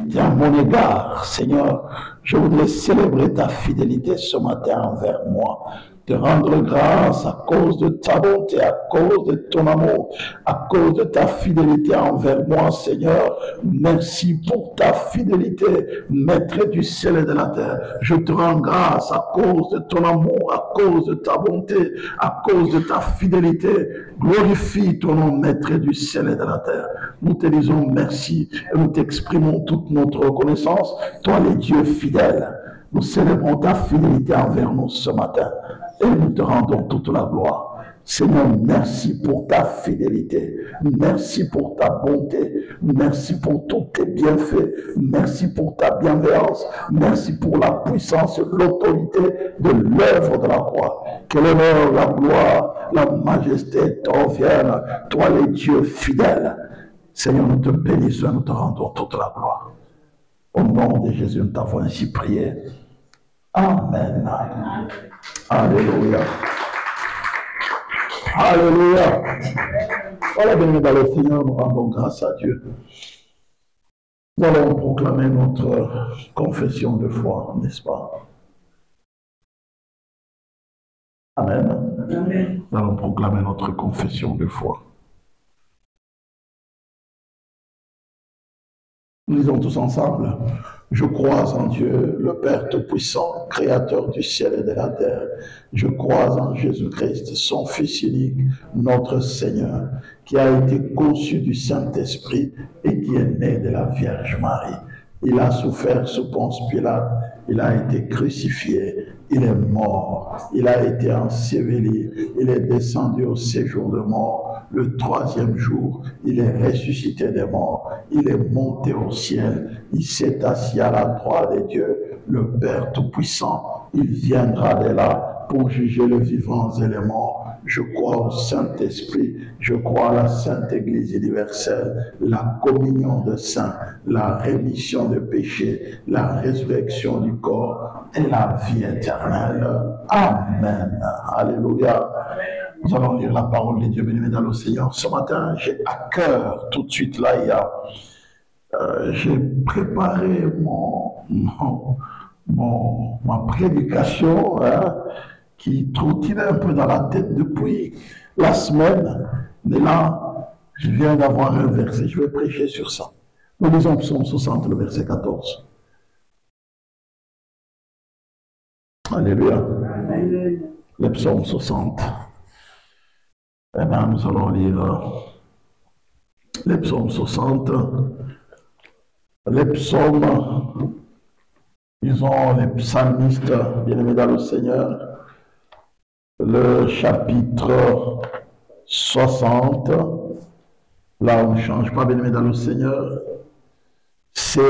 fidélité à mon égard, Seigneur. Je voudrais célébrer ta fidélité ce matin envers moi. Te rendre grâce à cause de ta bonté, à cause de ton amour, à cause de ta fidélité envers moi, Seigneur. Merci pour ta fidélité, Maître du ciel et de la terre. Je te rends grâce à cause de ton amour, à cause de ta bonté, à cause de ta fidélité. Glorifie ton nom, Maître du ciel et de la terre. Nous te disons merci et nous t'exprimons toute notre reconnaissance. Toi, les dieux fidèles, nous célébrons ta fidélité envers nous ce matin. Et nous te rendons toute la gloire. Seigneur, merci pour ta fidélité. Merci pour ta bonté. Merci pour tous tes bienfaits. Merci pour ta bienveillance. Merci pour la puissance et l'autorité de l'œuvre de la croix. Que l'honneur, la gloire, la majesté te reviennent, toi les dieux fidèles. Seigneur, nous te bénissons et nous te rendons toute la gloire. Au nom de Jésus, nous t'avons ainsi prié. Amen. Alléluia. Alléluia. Voilà, bienvenue dans le Seigneur, nous rendons grâce à Dieu. Nous allons proclamer notre confession de foi, n'est-ce pas? Amen. Amen. Nous allons proclamer notre confession de foi. Nous lisons tous ensemble. Je crois en Dieu, le Père Tout-Puissant, Créateur du ciel et de la terre. Je crois en Jésus-Christ, son Fils unique, notre Seigneur, qui a été conçu du Saint-Esprit et qui est né de la Vierge Marie. Il a souffert sous Ponce Pilate, il a été crucifié, il est mort, il a été enseveli, il est descendu au séjour de mort. Le troisième jour, il est ressuscité des morts, il est monté au ciel, il s'est assis à la droite de Dieu, le Père Tout-Puissant. Il viendra de là pour juger les vivants et les morts. Je crois au Saint-Esprit, je crois à la Sainte Église universelle, la communion des saints, la rémission des péchés, la résurrection du corps et la vie éternelle. Amen. Alléluia. Nous allons lire la parole de Dieu, béni dans le Seigneur. Ce matin, j'ai à cœur, tout de suite là, j'ai préparé ma prédication, qui trottinait un peu dans la tête depuis la semaine. Mais là, je viens d'avoir un verset, je vais prêcher sur ça. Nous lisons Psaume 60, le verset 14. Alléluia. Amen. Le Psaume 60. Et là, nous allons lire les Psaumes 60. Les psaumes, disons les psalmistes, bien-aimés dans le Seigneur. Le chapitre 60, là on ne change pas, bien-aimé dans le Seigneur, c'est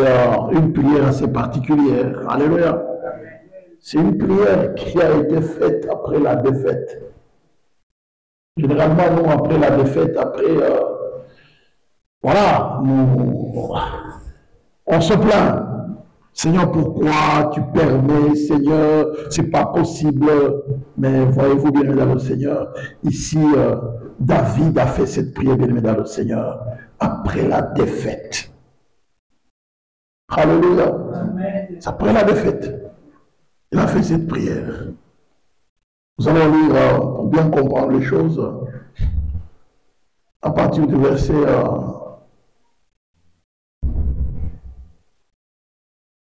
une prière assez particulière. Alléluia. C'est une prière qui a été faite après la défaite. Généralement, nous, après la défaite, voilà, on se plaint. Seigneur, pourquoi tu permets, Seigneur, c'est pas possible. Mais voyez-vous, bien dans le Seigneur, ici, David a fait cette prière, bien dans le Seigneur, après la défaite. Alléluia. C'est après la défaite. Il a fait cette prière. Nous allons lire, pour bien comprendre les choses, à partir du verset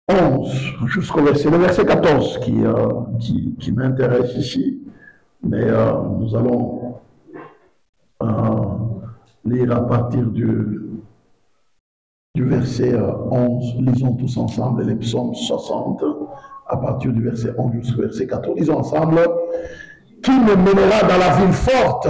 11 jusqu'au verset, le verset 14 qui m'intéresse ici, mais nous allons lire à partir du verset 11, lisons tous ensemble les psaumes 60, à partir du verset 11 jusqu'au verset 14, lisons ensemble. Qui me mènera dans la ville forte,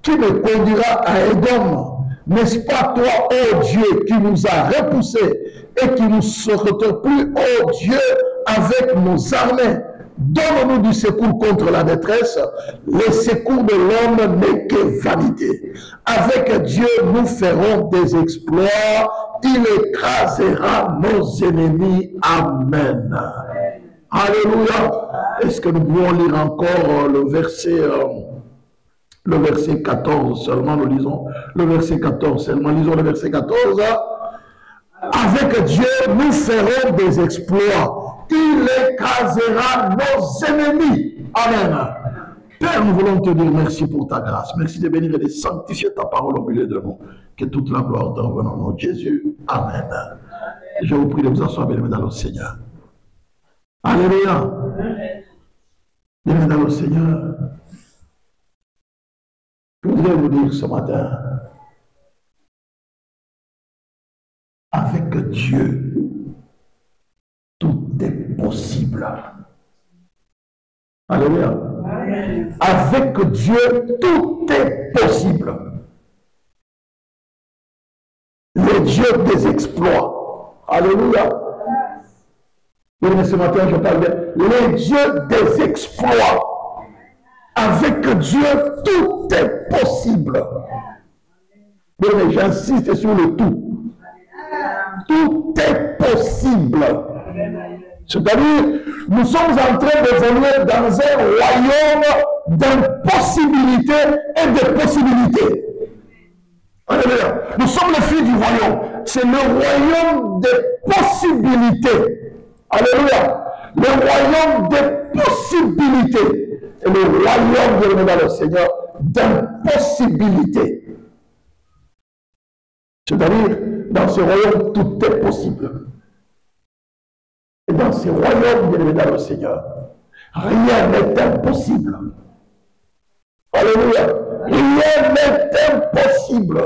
qui me conduira à Édom? N'est-ce pas toi, ô Dieu, qui nous a repoussés et qui nous secourt plus, ô Dieu, avec nos armées? Donne-nous du secours contre la détresse. Le secours de l'homme n'est que vanité. Avec Dieu, nous ferons des exploits. Il écrasera nos ennemis. Amen. Alléluia. Est-ce que nous pouvons lire encore le verset 14 seulement, nous lisons le verset 14 seulement, lisons le verset 14. Avec Dieu, nous ferons des exploits. Il écrasera nos ennemis. Amen. Père, nous voulons te dire merci pour ta grâce. Merci de bénir et de sanctifier ta parole au milieu de nous. Que toute la gloire t'en revienne au nom de Jésus. Amen. Je vous prie de vous asseoir, bien-aimés dans le Seigneur. Alléluia. Bien-aimés dans le Seigneur. Je voudrais vous dire ce matin, avec Dieu, tout est possible. Alléluia. Avec Dieu, tout est possible. Le Dieu des exploits. Alléluia. Et ce matin, je parle bien. Le Dieu des exploits. Avec Dieu, tout est possible. Mais j'insiste sur le tout. Tout est possible. C'est-à-dire, nous sommes en train d'évoluer dans un royaume d'impossibilités et de possibilités. Alléluia. Nous sommes les filles du royaume. C'est le royaume des possibilités. Alléluia. Le royaume des possibilités. Et le royaume de le Seigneur d'impossibilités. C'est-à-dire, dans ce royaume, tout est possible. Et dans ce royaume de le Seigneur, rien n'est impossible. Alléluia. Rien n'est impossible.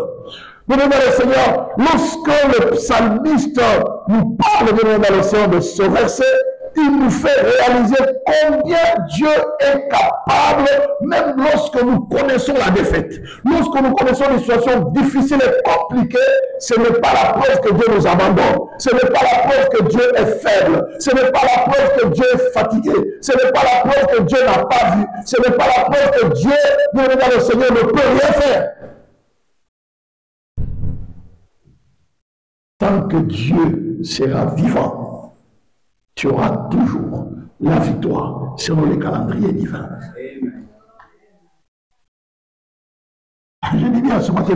Nous demandons le Seigneur, lorsque le psalmiste nous parle de ce verset, il nous fait réaliser combien Dieu est capable, même lorsque nous connaissons la défaite. Lorsque nous connaissons des situations difficiles et compliquées, ce n'est pas la preuve que Dieu nous abandonne. Ce n'est pas la preuve que Dieu est faible. Ce n'est pas la preuve que Dieu est fatigué. Ce n'est pas la preuve que Dieu n'a pas vu. Ce n'est pas la preuve que Dieu, le Seigneur, ne peut rien faire. Tant que Dieu sera vivant, tu auras toujours la victoire selon les calendriers divins. Je dis bien ce matin,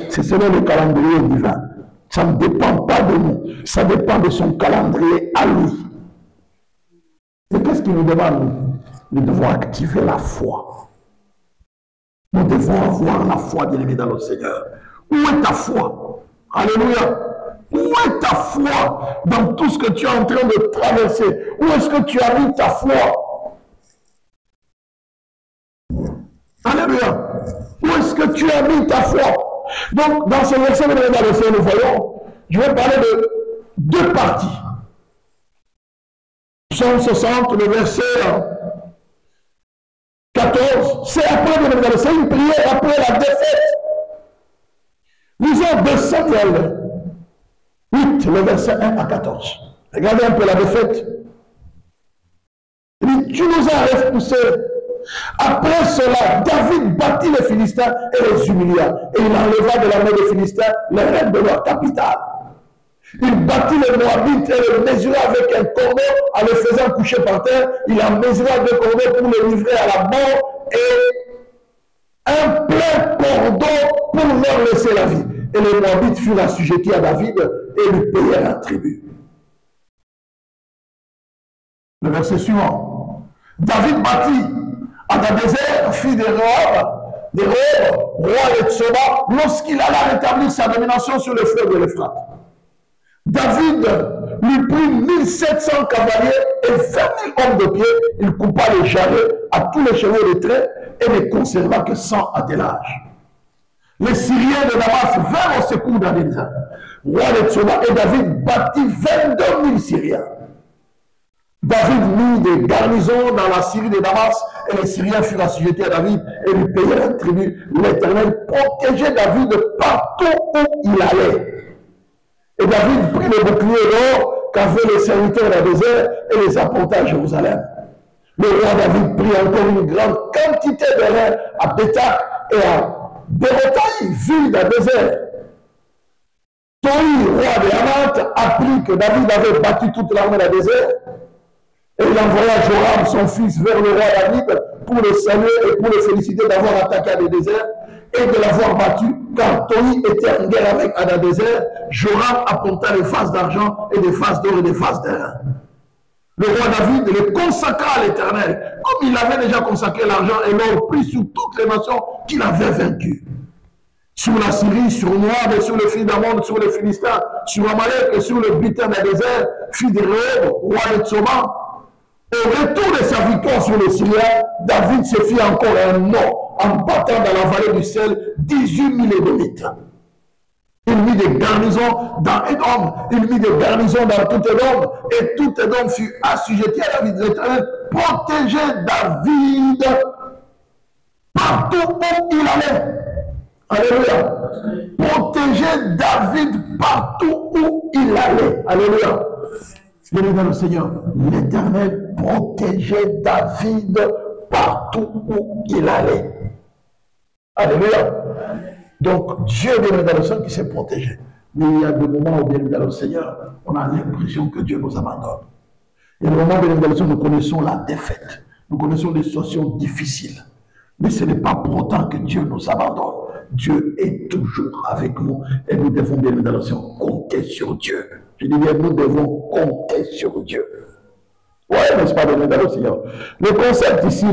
c'est selon le calendrier divin. Ça ne dépend pas de nous, ça dépend de son calendrier à lui. Et qu'est-ce qu'il nous demande? Nous devons activer la foi. Nous devons avoir la foi, bien-aimé dans le Seigneur. Où est ta foi? Alléluia. Où est ta foi dans tout ce que tu es en train de traverser? Où est-ce que tu as mis ta foi? Alléluia. Où est-ce que tu as mis ta foi? Donc, dans ce verset, nous voyons, je vais parler de deux parties. Psaume 60, le verset 14, c'est après c'est une prière après la défaite. Lisons 2 Samuel 8, le verset 1 à 14. Regardez un peu la défaite. Il dit, tu nous as repoussés. Après cela, David battit les Philistins et les humilia. Et il enleva de la main des Philistins les reines de leur capitale. Il battit les Moabites et les mesura avec un cordeau en les faisant coucher par terre. Il en mesura 2 cordeaux pour les livrer à la mort et un plein cordeau pour leur laisser la vie. Et les Moabites furent assujettis à David et lui payèrent un tribut. Le verset suivant. David bâtit Hadadézer, fils de Rehob, roi de Tsoba, lorsqu'il alla rétablir sa domination sur le fleuve de l'Euphrate. David lui prit 1700 cavaliers et 20 000 hommes de pied. Il coupa les jarrets à tous les chevaux de trait et ne conserva que 100 attellages. Les Syriens de Damas vinrent au secours d'Hadadézer, roi de Tsoba, et David bâtit 22 000 Syriens. David mit des garnisons dans la Syrie de Damas, et les Syriens furent assujettis à David et lui payèrent un tribut. L'Éternel protégeait David partout où il allait. Et David prit les boucliers d'or qu'avaient les serviteurs dans le désert et les apporta à Jérusalem. Le roi David prit encore une grande quantité de reins à Béthac et à Bérotaï, ville d'un désert. Toi, roi de Hamath, apprit que David avait battu toute l'armée d'un désert. Et il envoya Joram, son fils, vers le roi David pour le saluer et pour le féliciter d'avoir attaqué le désert et de l'avoir battu. car Tony était en guerre avec Hadadézer, Joram apporta des faces d'argent et des faces d'or et des faces d'airain. Le roi David le consacra à l'Éternel, comme il avait déjà consacré l'argent et l'or pris sur toutes les nations qu'il avait vaincues. Sur la Syrie, sur Moab et sur le fils d'Ammon, sur les Philistins, sur Amalek et sur le butin d'Hadézer, fils de Rehob, roi de Tsoba. Au retour de sa victoire sur les Syriens, David se fit encore un nom en battant dans la vallée du sel 18 000 Édomites. Il mit des garnisons dans Édom, il mit des garnisons dans tout Édom, et tout Édom fut assujetti à David. L'Éternel protégeait David partout où il allait. Alléluia. Protégeait David partout où il allait. Alléluia. Bien dans le Seigneur, l'Éternel protégeait David partout où il allait. Alléluia. Donc, Dieu est dans le Seigneur qui s'est protégé. Mais il y a des moments où, bien dans le Seigneur, on a l'impression que Dieu nous abandonne. Il y a des moments où, bien dans le Seigneur, nous connaissons la défaite. Nous connaissons des situations difficiles. Mais ce n'est pas pour autant que Dieu nous abandonne. Dieu est toujours avec nous et nous devons, bien dans le Seigneur, compter sur Dieu. Je dis bien, nous devons compter sur Dieu. Oui, n'est-ce pas, bien dans le Seigneur. Le concept ici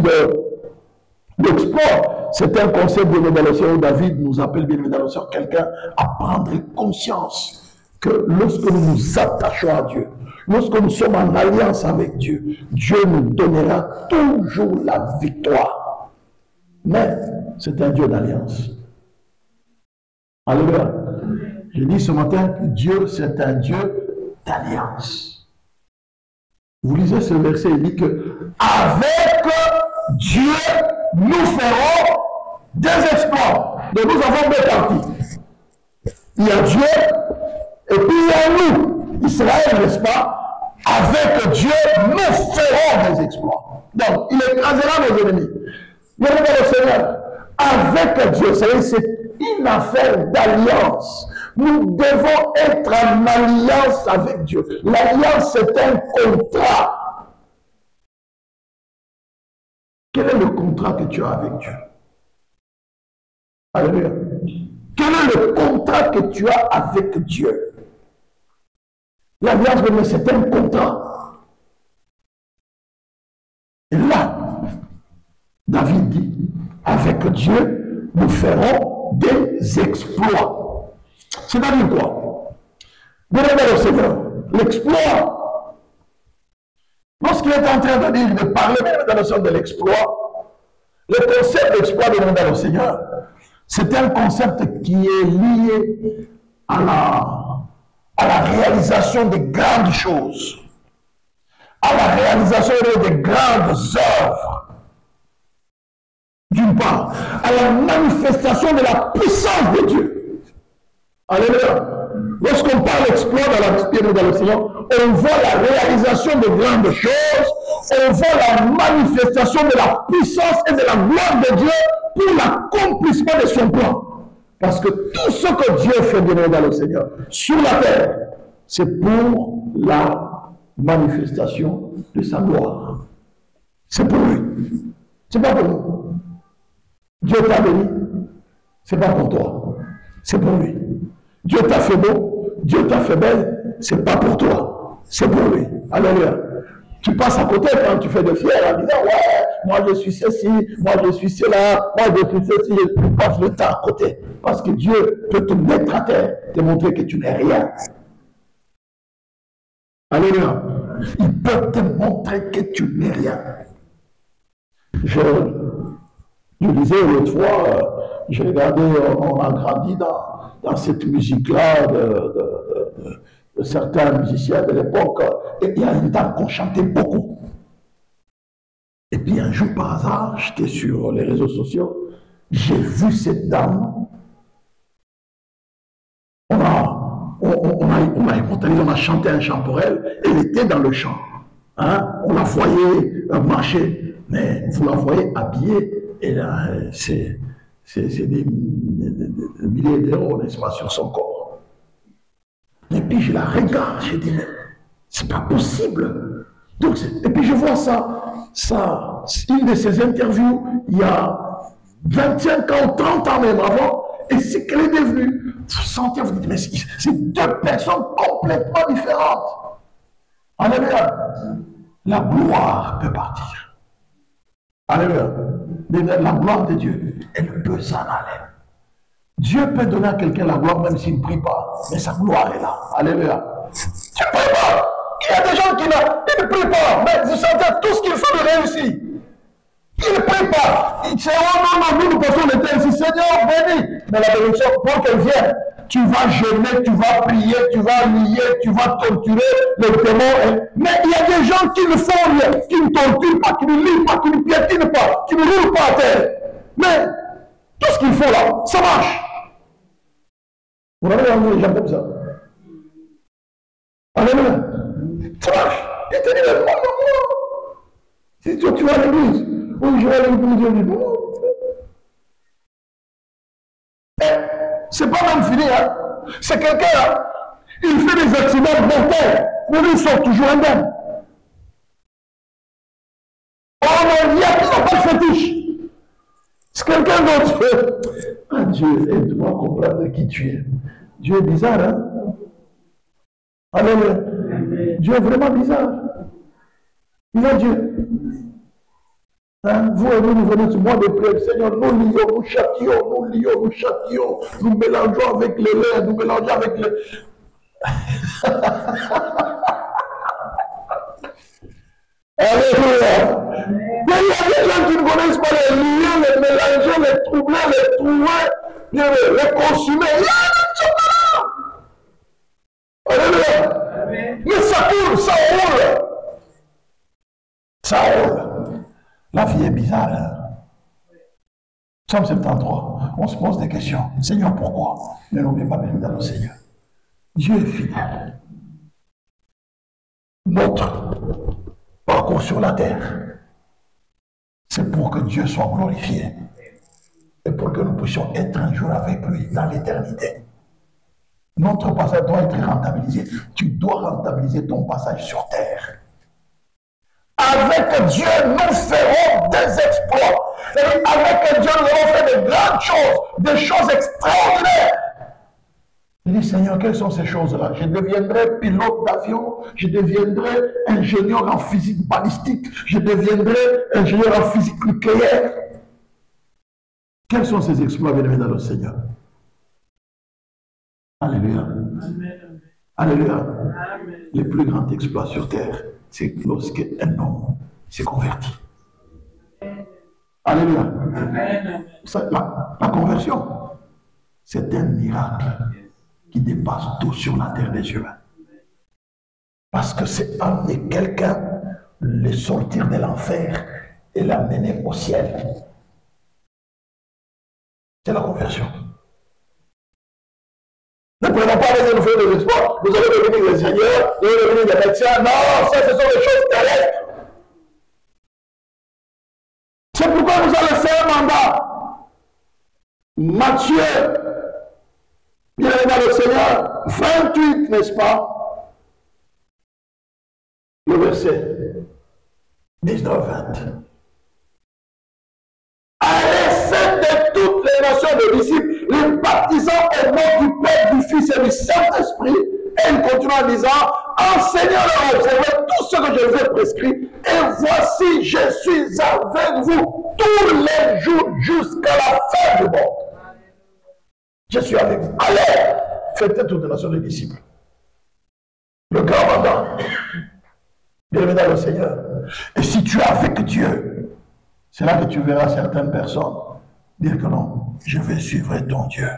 d'exploit, c'est un concept de révélation où David nous appelle, bien évidemment, quelqu'un à prendre conscience que lorsque nous nous attachons à Dieu, lorsque nous sommes en alliance avec Dieu, Dieu nous donnera toujours la victoire. Mais c'est un Dieu d'alliance. Alléluia. Je dis ce matin que Dieu, c'est un Dieu d'alliance. Vous lisez ce verset, il dit que avec Dieu, nous ferons des exploits. Donc nous avons deux parties. Il y a Dieu et puis il y a nous, Israël, n'est-ce pas? Avec Dieu, nous ferons des exploits. Donc il écrasera nos ennemis. Bien aimé le Seigneur, avec Dieu, c'est une affaire d'alliance. Nous devons être en alliance avec Dieu. L'alliance, c'est un contrat. Quel est le contrat que tu as avec Dieu? Alléluia. Quel est le contrat que tu as avec Dieu? L'alliance, c'est un contrat. Et là, David dit, avec Dieu, nous ferons des exploits. C'est-à-dire quoi? Bien aimé le Seigneur, l'exploit, lorsqu'il est en train de parler dans le sens de l'exploit, le concept d'exploit de le Seigneur, c'est un concept qui est lié à la réalisation de grandes choses, à la réalisation de grandes œuvres, d'une part, à la manifestation de la puissance de Dieu. Alléluia. Lorsqu'on parle d'exploit dans la Bible dans le Seigneur, on voit la réalisation de grandes choses, on voit la manifestation de la puissance et de la gloire de Dieu pour l'accomplissement de son plan. Parce que tout ce que Dieu fait bien dans le Seigneur, sur la terre, c'est pour la manifestation de sa gloire. C'est pour lui. C'est pas pour nous. Dieu t'a béni, c'est pas pour toi. C'est pour lui. Dieu t'a fait beau, Dieu t'a fait belle, c'est pas pour toi, c'est pour lui. Alléluia. Tu passes à côté quand tu fais de fier en disant, ouais, moi je suis ceci, moi je suis cela, moi je suis ceci, tu passes le temps à côté. Parce que Dieu peut te mettre à terre, te montrer que tu n'es rien. Alléluia. Il peut te montrer que tu n'es rien. Je disais l'autre fois, j'ai regardé, on a grandi dans cette musique-là de certains musiciens de l'époque, et il y a une dame qu'on chantait beaucoup. Et puis un jour par hasard, j'étais sur les réseaux sociaux, j'ai vu cette dame, on a chanté un chant pour elle, elle était dans le chant. Hein? On la voyait marcher, mais vous la voyez habillée, et là, c'est des milliers d'euros, n'est-ce pas, sur son corps. Et puis je la regarde, je dis, mais c'est pas possible. Donc, et puis je vois ça, une de ces interviews, il y a 25 ans, 30 ans même avant, et ce qu'elle est devenue, vous sentez, vous dites, mais c'est deux personnes complètement différentes. Alléluia. La gloire peut partir. Alléluia. La gloire de Dieu, elle peut s'en aller. Dieu peut donner à quelqu'un la gloire même s'il ne prie pas, mais sa gloire est là. Alléluia. Tu ne pries pas. Il y a des gens qui ne prient pas, mais vous sentez tout ce qu'il faut de réussir. Il ne prie pas. Il dit, oh non, nous passons le temps ici. Seigneur, bénis. Mais la bénédiction, pour qu'elle vienne, tu vas jeûner, tu vas prier, tu vas lier, tu vas torturer les démons. Mais il y a des gens qui ne font rien, qui ne torturent pas, qui ne lient pas, qui ne piétinent pas, qui ne roulent pas à terre. Mais tout ce qu'il faut là, ça marche. Vous avez envie des gens comme ça. Alléluia. Ça marche. Il te dit, non. Si tu vas à l'église, oui, je vais à l'église, je dis, non. C'est pas même fini, hein. C'est quelqu'un, hein. Il fait des accidents mortels, mais lui, il sort toujours indemne. Oh non, il n'y a pas de fétiche. C'est quelqu'un d'autre. Ah, Dieu, aide-moi à comprendre qui tu es. Dieu est bizarre, hein. Alléluia. Dieu est vraiment bizarre. Il est Dieu. Hein? Vous et nous venons sur moi de prière. Seigneur, nous lions, nous châtillons, nous lions, nous châtillons. Nous mélangeons avec les lèvres, nous mélangeons avec les... Alléluia. Mais il y a des gens qui ne connaissent pas les liens, les mélanger, les troubler, les trouver, les consumer. Il y a des gens là. Alléluia. Mais ça coule, ça roule. Ça roule. La vie est bizarre. Hein? Psaume 73. On se pose des questions. Seigneur, pourquoi? Mais n'oubliez pas, bien dans le Seigneur. Dieu est fidèle. Notre parcours sur la terre, c'est pour que Dieu soit glorifié et pour que nous puissions être un jour avec lui dans l'éternité. Notre passage doit être rentabilisé. Tu dois rentabiliser ton passage sur terre. Avec Dieu, nous ferons des exploits. Avec Dieu, nous allons faire de grandes choses, des choses extraordinaires. Il dit, Seigneur, quelles sont ces choses-là? Je deviendrai pilote d'avion, je deviendrai ingénieur en physique balistique, je deviendrai ingénieur en physique nucléaire. Quels sont ces exploits, bien-aimés dans le Seigneur? Alléluia. Amen. Alléluia. Amen. Les plus grands exploits sur terre, c'est lorsque un homme s'est converti. Alléluia. Amen. La conversion, c'est un miracle qui dépasse tout sur la terre des humains. Parce que c'est amener quelqu'un, le sortir de l'enfer et l'amener au ciel. C'est la conversion. Ne prenons pas les nous faire des espoirs. Nous allons devenir des seigneurs, nous allons devenir des médecins. Non, ça, ce sont des choses terrestres. C'est pourquoi nous allons laisser un mandat. Matthieu, bien dans le Seigneur, 28, n'est-ce pas? Le verset 19-20. Allez, faites de toutes les nations de disciples, les baptisant au nom du Père, du Fils et du Saint-Esprit. Et il continue en disant, enseignez-leur à observer tout ce que je vous ai prescrit. Et voici, je suis avec vous tous les jours jusqu'à la fin du monde. Je suis avec vous. Allez, faites toutes les nations de disciples. Le grand mandat. Bienvenue dans le Seigneur. Et si tu es avec Dieu, c'est là que tu verras certaines personnes dire que non, je vais suivre ton Dieu.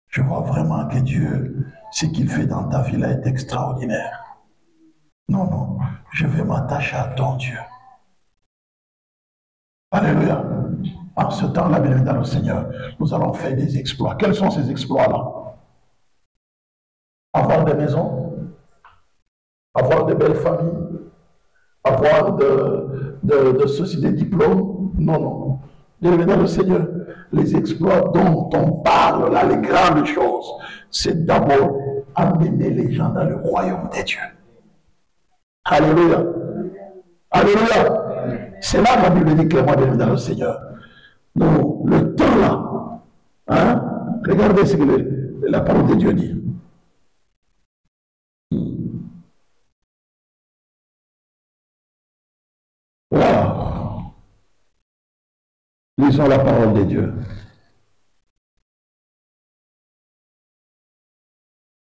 Je vois vraiment que Dieu, ce qu'il fait dans ta vie là est extraordinaire. Non, non, je vais m'attacher à ton Dieu. Alléluia. En ce temps-là, bienvenue dans le Seigneur, nous allons faire des exploits. Quels sont ces exploits-là? Avoir des maisons, avoir de belles familles, avoir de ceci, des diplômes. Non, non. Bienvenue dans le Seigneur. Les exploits dont on parle là, les grandes choses, c'est d'abord amener les gens dans le royaume des dieux. Alléluia. Alléluia. C'est là que la Bible dit clairement, bienvenue dans le Seigneur. Donc, le temps là, hein, Regardez ce que la parole de Dieu dit. Wow. Lisons la parole de Dieu.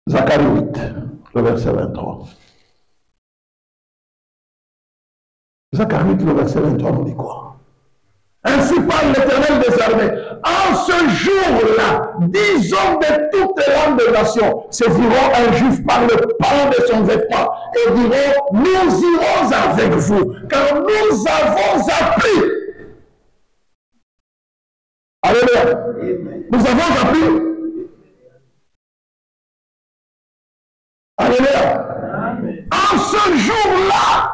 Zacharie 8, le verset 23. Zacharie 8, le verset 23 nous dit quoi? Ainsi parle l'Éternel des armées. En ce jour-là, 10 hommes de toutes les langues des nations saisiront un juif par le pan de son vêtement et diront, nous irons avec vous, car nous avons appris. Alléluia. Nous avons appris. Alléluia. En ce jour-là,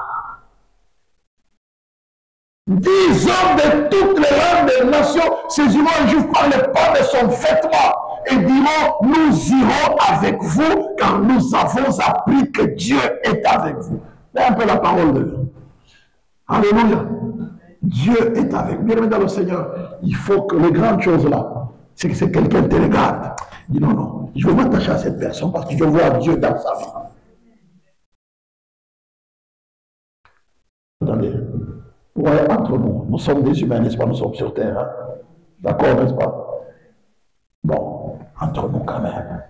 10 hommes de toutes les langues des nations saisiront un juif par le pan de son vêtement et diront, nous irons avec vous, car nous avons appris que Dieu est avec vous. C'est un peu la parole de Dieu. Alléluia. Dieu est avec vous. Bien-aimé dans le Seigneur, il faut que les grandes choses là, c'est que quelqu'un te regarde. Il dit non, non, je veux m'attacher à cette personne parce que je vois Dieu dans sa vie. Attendez. Ouais, entre nous, nous sommes des humains, n'est-ce pas? Nous sommes sur terre. Hein? D'accord, n'est-ce pas? Bon, entre nous quand même.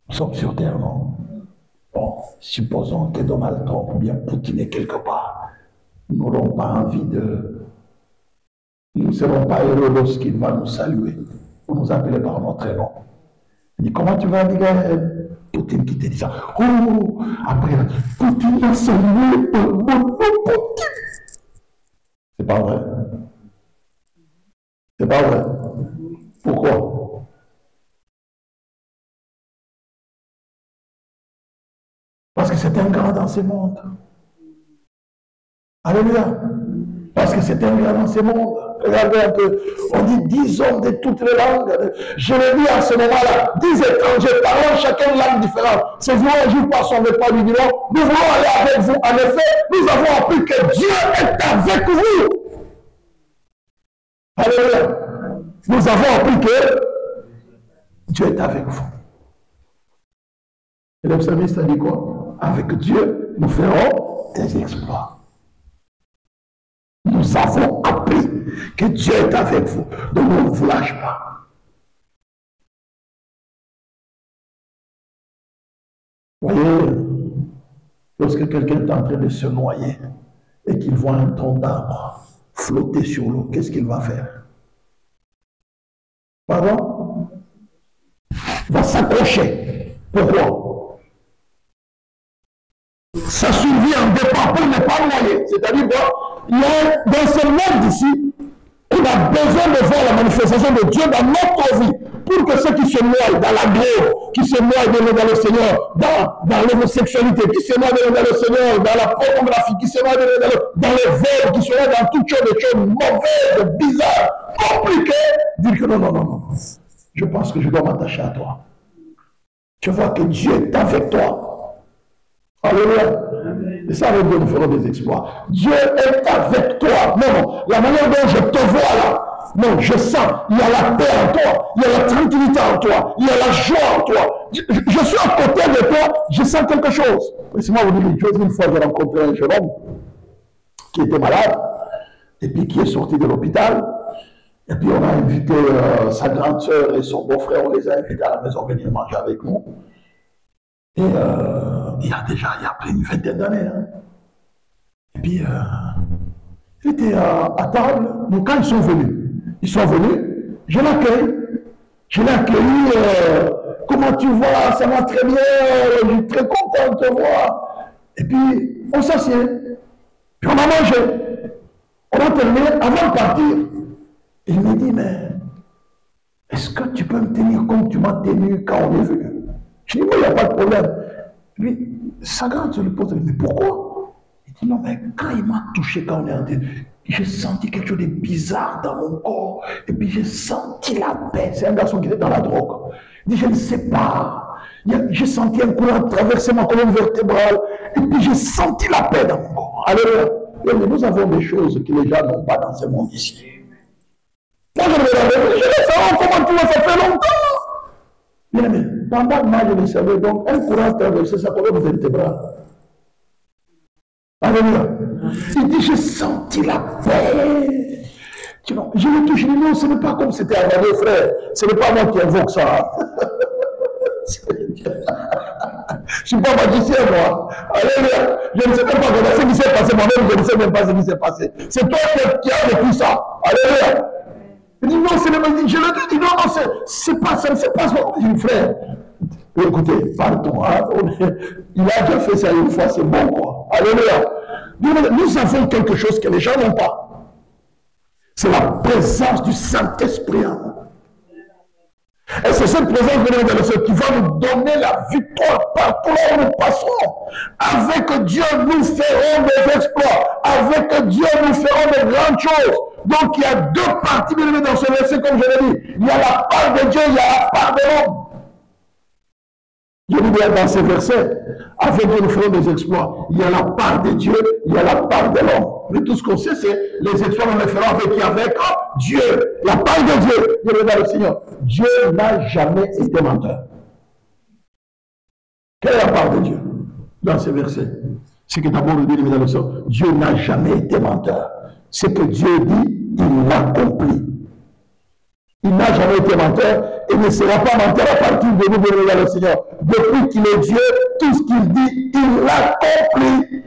Nous sommes sur terre, non? Bon, supposons que Donald Trump ou bien Poutine est quelque part. Nous n'aurons pas envie de... Nous ne serons pas heureux lorsqu'il va nous saluer ou nous appeler par notre nom. Il dit, comment tu vas dire Poutine qui te dit ça? Oh, après, Poutine va saluer mon Poutine. C'est pas vrai. C'est pas vrai. Pourquoi? Parce que c'est un grand dans ce monde. Alléluia. Parce que c'est un grand dans ce monde. Regardez un peu. On dit 10 hommes de toutes les langues. Je le dis à ce moment-là. 10 étrangers parlant chacun une langue différente. Ces jours un jour par son vêtement lui diront, nous voulons aller avec vous. En effet, nous avons appris que Dieu est avec vous. Alléluia. Nous avons appris que Dieu est avec vous. Et le psalmiste a dit quoi? Avec Dieu, nous ferons des exploits. Nous avons appris que Dieu est avec vous. Donc on ne vous lâche pas. Voyez, lorsque quelqu'un est en train de se noyer et qu'il voit un tronc d'arbre flotter sur l'eau, qu'est-ce qu'il va faire? Pardon? Il va s'accrocher. Pourquoi? Ça survit en dépend pour ne pas noyer. C'est-à-dire quoi? Il y a dans ce monde ici, on a besoin de voir la manifestation de Dieu dans notre vie pour que ceux qui se noient dans la drogue, qui se noient dans le Seigneur, dans l'homosexualité, qui se noient dans le Seigneur, dans la pornographie, qui se noient dans les vols, qui se noient dans toutes sortes de choses mauvaises, bizarres, compliquées, dire que non, non, non, non. Je pense que je dois m'attacher à toi. Tu vois que Dieu est avec toi. Alléluia. Et ça, avec Dieu, nous ferons des exploits. Dieu est avec toi. Non, non. La manière dont je te vois là, non, je sens, il y a la paix en toi, il y a la tranquillité en toi, il y a la joie en toi. Je suis à côté de toi, je sens quelque chose. Laissez-moi vous dire une chose. Une fois, j'ai rencontré un jeune homme qui était malade, et puis qui est sorti de l'hôpital. Et puis on a invité sa grande sœur et son beau-frère, on les a invités à la maison venir manger avec nous. Et il y a plus d'une vingtaine d'années. Hein. Et puis, il était à table. Donc quand ils sont venus, je l'accueille. Je l'ai accueilli. Comment tu vas? Ça va très bien. Je suis très content de te voir. Et puis, on s'assied. Puis on a mangé. On a terminé avant de partir. Il me dit, mais est-ce que tu peux me tenir comme tu m'as tenu quand on est venu? Je dis, mais il n'y a pas de problème. Lui, sa grande se lui pose, mais pourquoi? Il dit, non, mais quand il m'a touché, quand on est entré, j'ai senti quelque chose de bizarre dans mon corps. Et puis j'ai senti la paix. C'est un garçon qui était dans la drogue. Il dit, je ne sais pas. J'ai senti un courant traverser ma colonne vertébrale. Et puis j'ai senti la paix dans mon corps. Alléluia. Mais nous avons des choses que les gens n'ont pas dans ce monde ici. Moi, je me demande, je vais savoir comment tu vas, ça fait longtemps. Bien aimé, pendant que moi je le savais, donc un courant traversait sa colonne vertébrale. Alléluia. Il dit, j'ai senti la paix. Je le touche, je dis non, ce n'est pas comme c'était avant, frère. Ce n'est pas moi qui invoque ça. Je ne suis pas magicien, moi. Alléluia. Je ne sais même pas ce qui s'est passé. Moi-même, je ne sais même pas ce qui s'est passé. C'est toi qui as vécu ça. Alléluia. Il dit non, c'est le magicien. Je le dis, non, c'est pas ça. C'est pas ça. Je dis, frère, écoutez, pardon. Hein, il a déjà fait ça une fois, c'est bon, quoi. Alléluia. Nous avons quelque chose que les gens n'ont pas. C'est la présence du Saint-Esprit. Et c'est cette présence qui va nous donner la victoire partout là où nous passons. Avec Dieu, nous ferons des exploits. Avec Dieu, nous ferons de grandes choses. Donc, il y a deux parties bien aimées dans ce verset, comme je l'ai dit. Il y a la part de Dieu, il y a la part de l'homme. Je dis bien dans ces versets, avec Dieu, nous ferons des exploits. Il y a la part de Dieu, il y a la part de l'homme. Mais tout ce qu'on sait, c'est les exploits, nous les ferons avec Dieu. La part de Dieu. Je regarde le Seigneur. Dieu n'a jamais été menteur. Quelle est la part de Dieu dans ces versets? C'est que d'abord, le Dieu n'a jamais été menteur. Ce que Dieu dit, il l'accomplit. Il n'a jamais été menteur et ne sera pas menteur à partir de nous, bien le Seigneur. Depuis qu'il est Dieu, tout ce qu'il dit, il l'accomplit.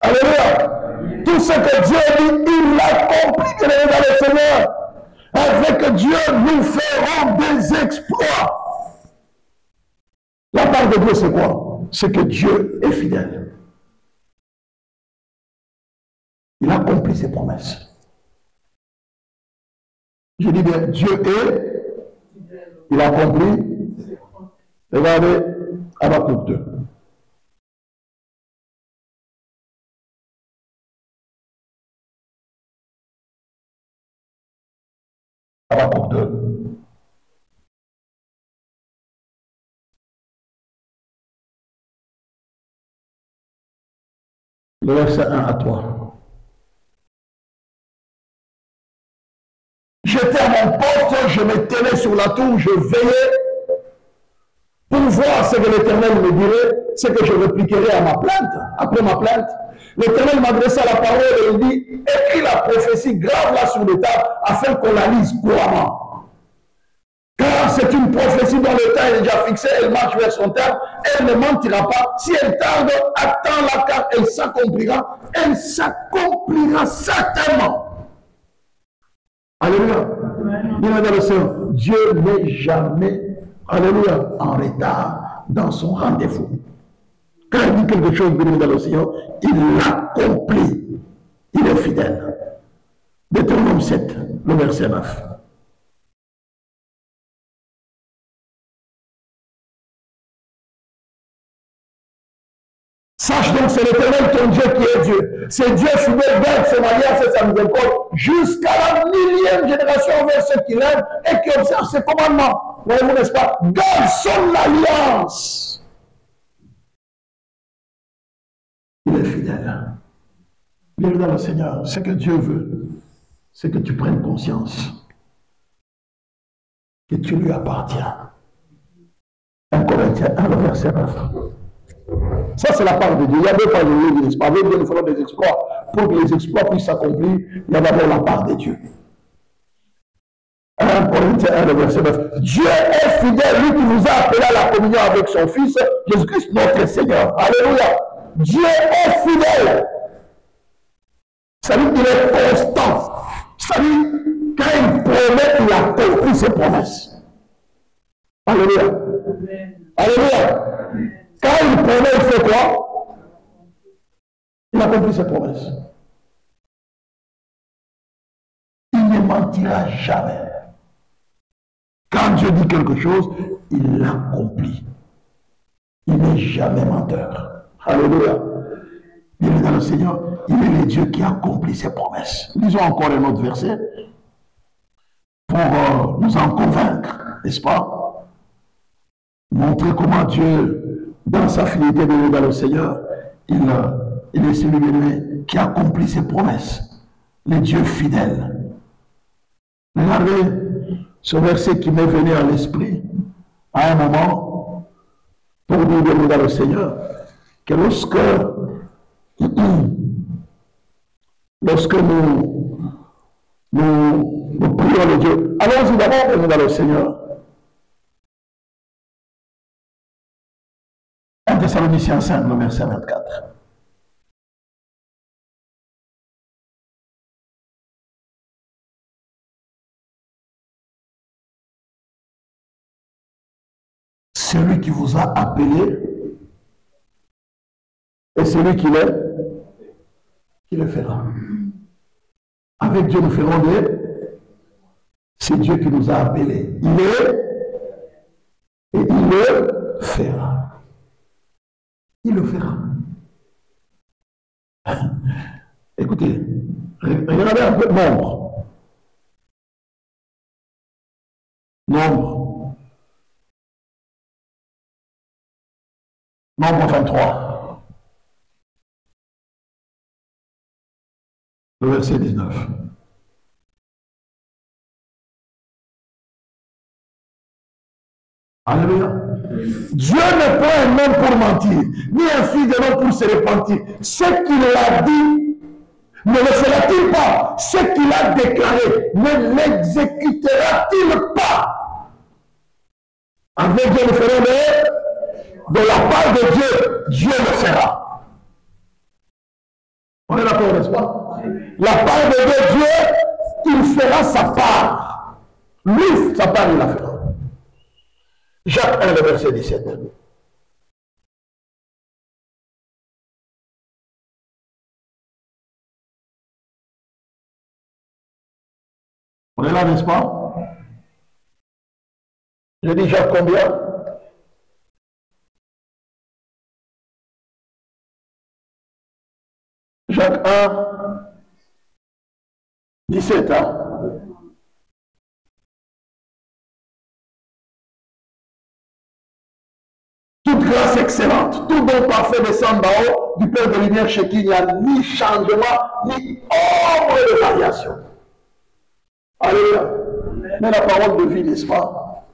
Alléluia. Tout ce que Dieu dit, il l'accomplit, bien le Seigneur. Avec Dieu, nous ferons des exploits. La part de Dieu, c'est quoi? C'est que Dieu est fidèle. Il accomplit ses promesses. Je dis bien, Dieu est, il accomplit. Regardez, Habakkuk 2. Habakkuk 2. Le verset 1 à 3. J'étais à mon poste, je me tenais sur la tour, je veillais pour voir ce que l'Éternel me dirait, ce que je répliquerai à ma plainte. Après ma plainte, l'Éternel m'adressa la parole et il dit, écris la prophétie, grave-la sur les tables, afin qu'on la lise couramment. Car c'est une prophétie dont le temps est déjà fixé, elle marche vers son terme, elle ne mentira pas. Si elle tarde, attends-la car elle s'accomplira certainement. Alléluia. Bien dans le Seigneur, Dieu n'est jamais, alléluia, en retard dans son rendez-vous. Quand il dit quelque chose, bien dans le Seigneur, il l'accomplit. Il est fidèle. Deutéronome 7, le verset 9. Sache donc, c'est l'Éternel ton Dieu qui est Dieu. C'est Dieu fidèle, garde son alliance et sa miséricorde jusqu'à la 1000e génération envers ceux qui l'aiment et qui observent ses commandements. Voyez-vous, n'est-ce pas? Garde son alliance. Il est fidèle. Bien dans le Seigneur, ce que Dieu veut, c'est que tu prennes conscience que tu lui appartiens. 1 Corinthiens 1, le verset 9. Ça, c'est la part de Dieu. Il y a deux parts de Dieu, n'est-ce pas? Avec Dieu, nous ferons des exploits. Pour que les exploits puissent s'accomplir, il y a d'abord la part de Dieu. 1 Corinthiens 1, le verset 9. Dieu est fidèle, lui qui nous a appelés à la communion avec son Fils, Jésus-Christ, notre Seigneur. Alléluia. Dieu est fidèle. Ça veut dire qu'il est constant. Ça veut dire quand il promet, il accomplit ses promesses. Alléluia. Alléluia. Quand il promet, il fait quoi? Il accomplit ses promesses. Il ne mentira jamais. Quand Dieu dit quelque chose, il l'accomplit. Il n'est jamais menteur. Alléluia. Il est dans le Seigneur. Il est le Dieu qui accomplit ses promesses. Lisons encore un autre verset pour nous en convaincre, n'est-ce pas? Montrer comment Dieu, dans sa fidélité dans le Seigneur, il est celui qui accomplit ses promesses. Le Dieu fidèle. Regardez ce verset qui m'est venu à l'esprit à un moment pour dire de le Seigneur que lorsque nous prions le Dieu, allons-y d'abord demander le Seigneur. 1 Thessaloniciens 5, le verset 24. Celui qui vous a appelé et celui qui le fera. Avec Dieu, nous ferons c'est Dieu qui nous a appelés. Il est et il le fera. Il le fera. Écoutez, regardez un peu Nombre. Nombre 23. Le verset 19. Alléluia. Dieu n'est pas un homme pour mentir, ni un fils de l'homme pour se repentir. Ce qu'il a dit, ne le fera-t-il pas? Ce qu'il a déclaré, ne l'exécutera-t-il pas? Avec Dieu, nous ferons de la part de Dieu, Dieu le fera. On est d'accord, n'est-ce pas? La part de Dieu, il fera sa part. Lui, sa part, il la fera. Jacques 1, le verset 17. On est là, n'est-ce pas? Je dis Jacques combien? Jacques 1, 17 ans. Toute grâce excellente, tout bon parfait descend d'en haut du Père de lumière chez qui il n'y a ni changement, ni ombre de variation. Alléluia. Mais la parole de vie, n'est-ce pas?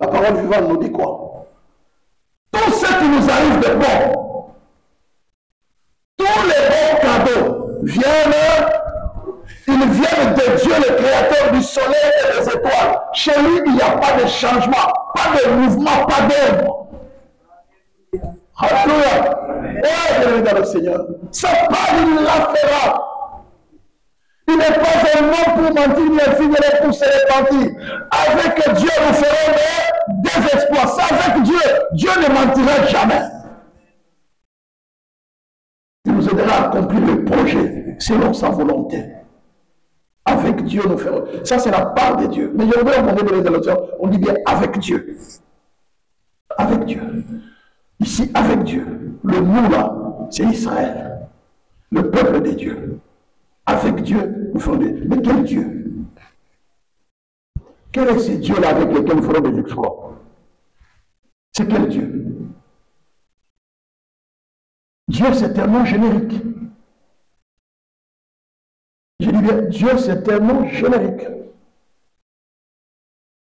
La parole vivante nous dit quoi? Tout ce qui nous arrive de bon, tous les bons cadeaux ils viennent de Dieu, le créateur du soleil et des étoiles. Chez lui, il n'y a pas de changement, pas de mouvement, pas d'ombre. Alléluia. Oh, je regarde le Seigneur. Sa part, il la fera. Il n'est pas un homme pour mentir, ni un fils de l'homme pour se repentir. Avec Dieu, nous ferons des exploits. Ça, avec Dieu, Dieu ne mentira jamais. Il nous aidera à accomplir le projet selon sa volonté. Avec Dieu, nous ferons. Ça, c'est la part de Dieu. Mais je voudrais demander de l'élévation, on dit bien avec Dieu. Avec Dieu. Ici, avec Dieu. Le nous là, c'est Israël. Le peuple de Dieu. Avec Dieu, nous ferons des. Mais quel Dieu? Quel est ce Dieu-là avec lequel nous ferons des exploits? C'est quel Dieu? Dieu, c'est un nom générique. Je dis bien, Dieu, c'est un nom générique.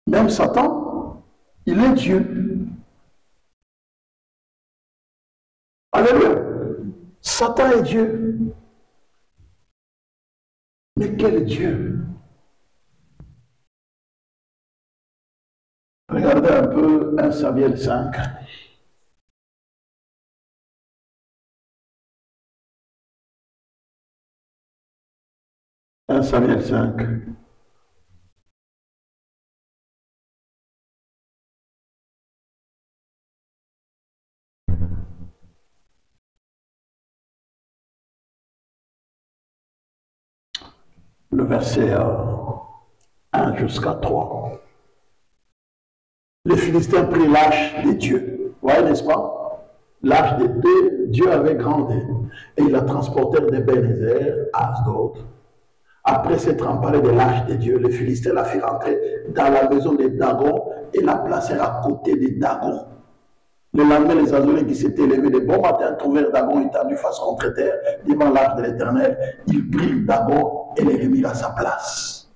Même Satan, il est Dieu. Alléluia. Satan est Dieu. Mais quel Dieu? Regardez un peu 1 Samuel 5. Samuel 5. Le verset 1 jusqu'à 3. Les Philistins prirent l'arche des dieux. Vous voyez, n'est-ce pas? L'arche des dieux avait grandi. Et ils la transportèrent de Ben-Ezer à Asdod. Après s'être emparés de l'arche de Dieu, les Philistins la firent entrer dans la maison de Dagon et la placèrent à côté de Dagon. Le lendemain, les Azoréens qui s'étaient levés de bon matin trouvèrent Dagon étendu face contre terre devant l'arche de l'Éternel. Ils prirent Dagon et les remirent à sa place.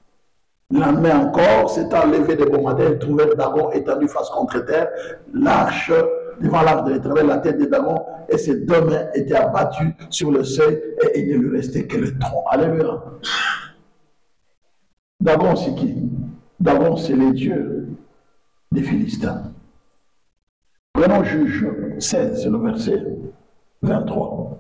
La main encore, s'étant levé de bon matin, ils trouvèrent Dagon étendu face contre terre, l'arche, devant l'arche de l'Éternel, la tête de Dagon, et ses deux mains étaient abattues sur le seuil, et il ne lui restait que le tronc. Alléluia. Dagon, c'est qui? Dagon, c'est les dieux des Philistins. Prenons Juge 16, c'est le verset 23.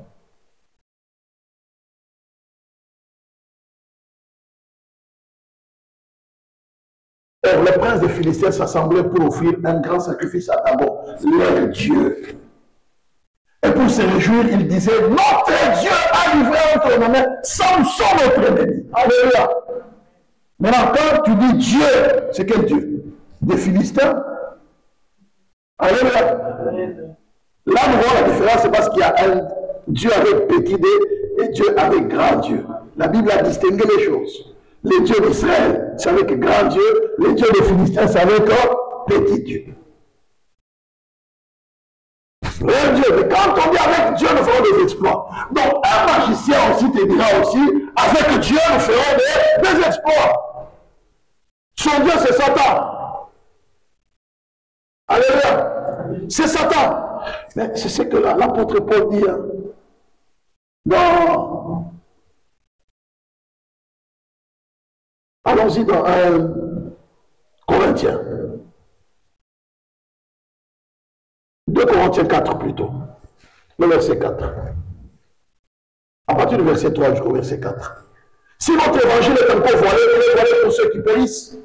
Or, les princes des Philistins s'assemblaient pour offrir un grand sacrifice à Dagon, leur Dieu. Et pour se réjouir, ils disaient, notre Dieu a livré entre nos mains Samson, notre ennemi. Alléluia. Maintenant, quand tu dis Dieu, c'est quel Dieu? Des Philistins? Alléluia. Là, nous voyons la différence, c'est parce qu'il y a un Dieu avec petit d et Dieu avec grand Dieu. La Bible a distingué les choses. Les dieux d'Israël, c'est avec grand Dieu. Les dieux des Philistins, c'est avec petit Dieu. Le Dieu, mais quand on dit avec Dieu, nous ferons des exploits. Donc, un magicien aussi te dira aussi, avec Dieu, nous ferons des exploits. Son Dieu, c'est Satan. Alléluia. C'est Satan. Mais c'est ce que l'apôtre Paul dit. Hein. Non. Allons-y dans 1 Corinthiens. 2 Corinthiens 4 plutôt. Le verset 4. À partir du verset 3 jusqu'au verset 4. Si votre évangile est encore voilé, il est voilé pour ceux qui périssent,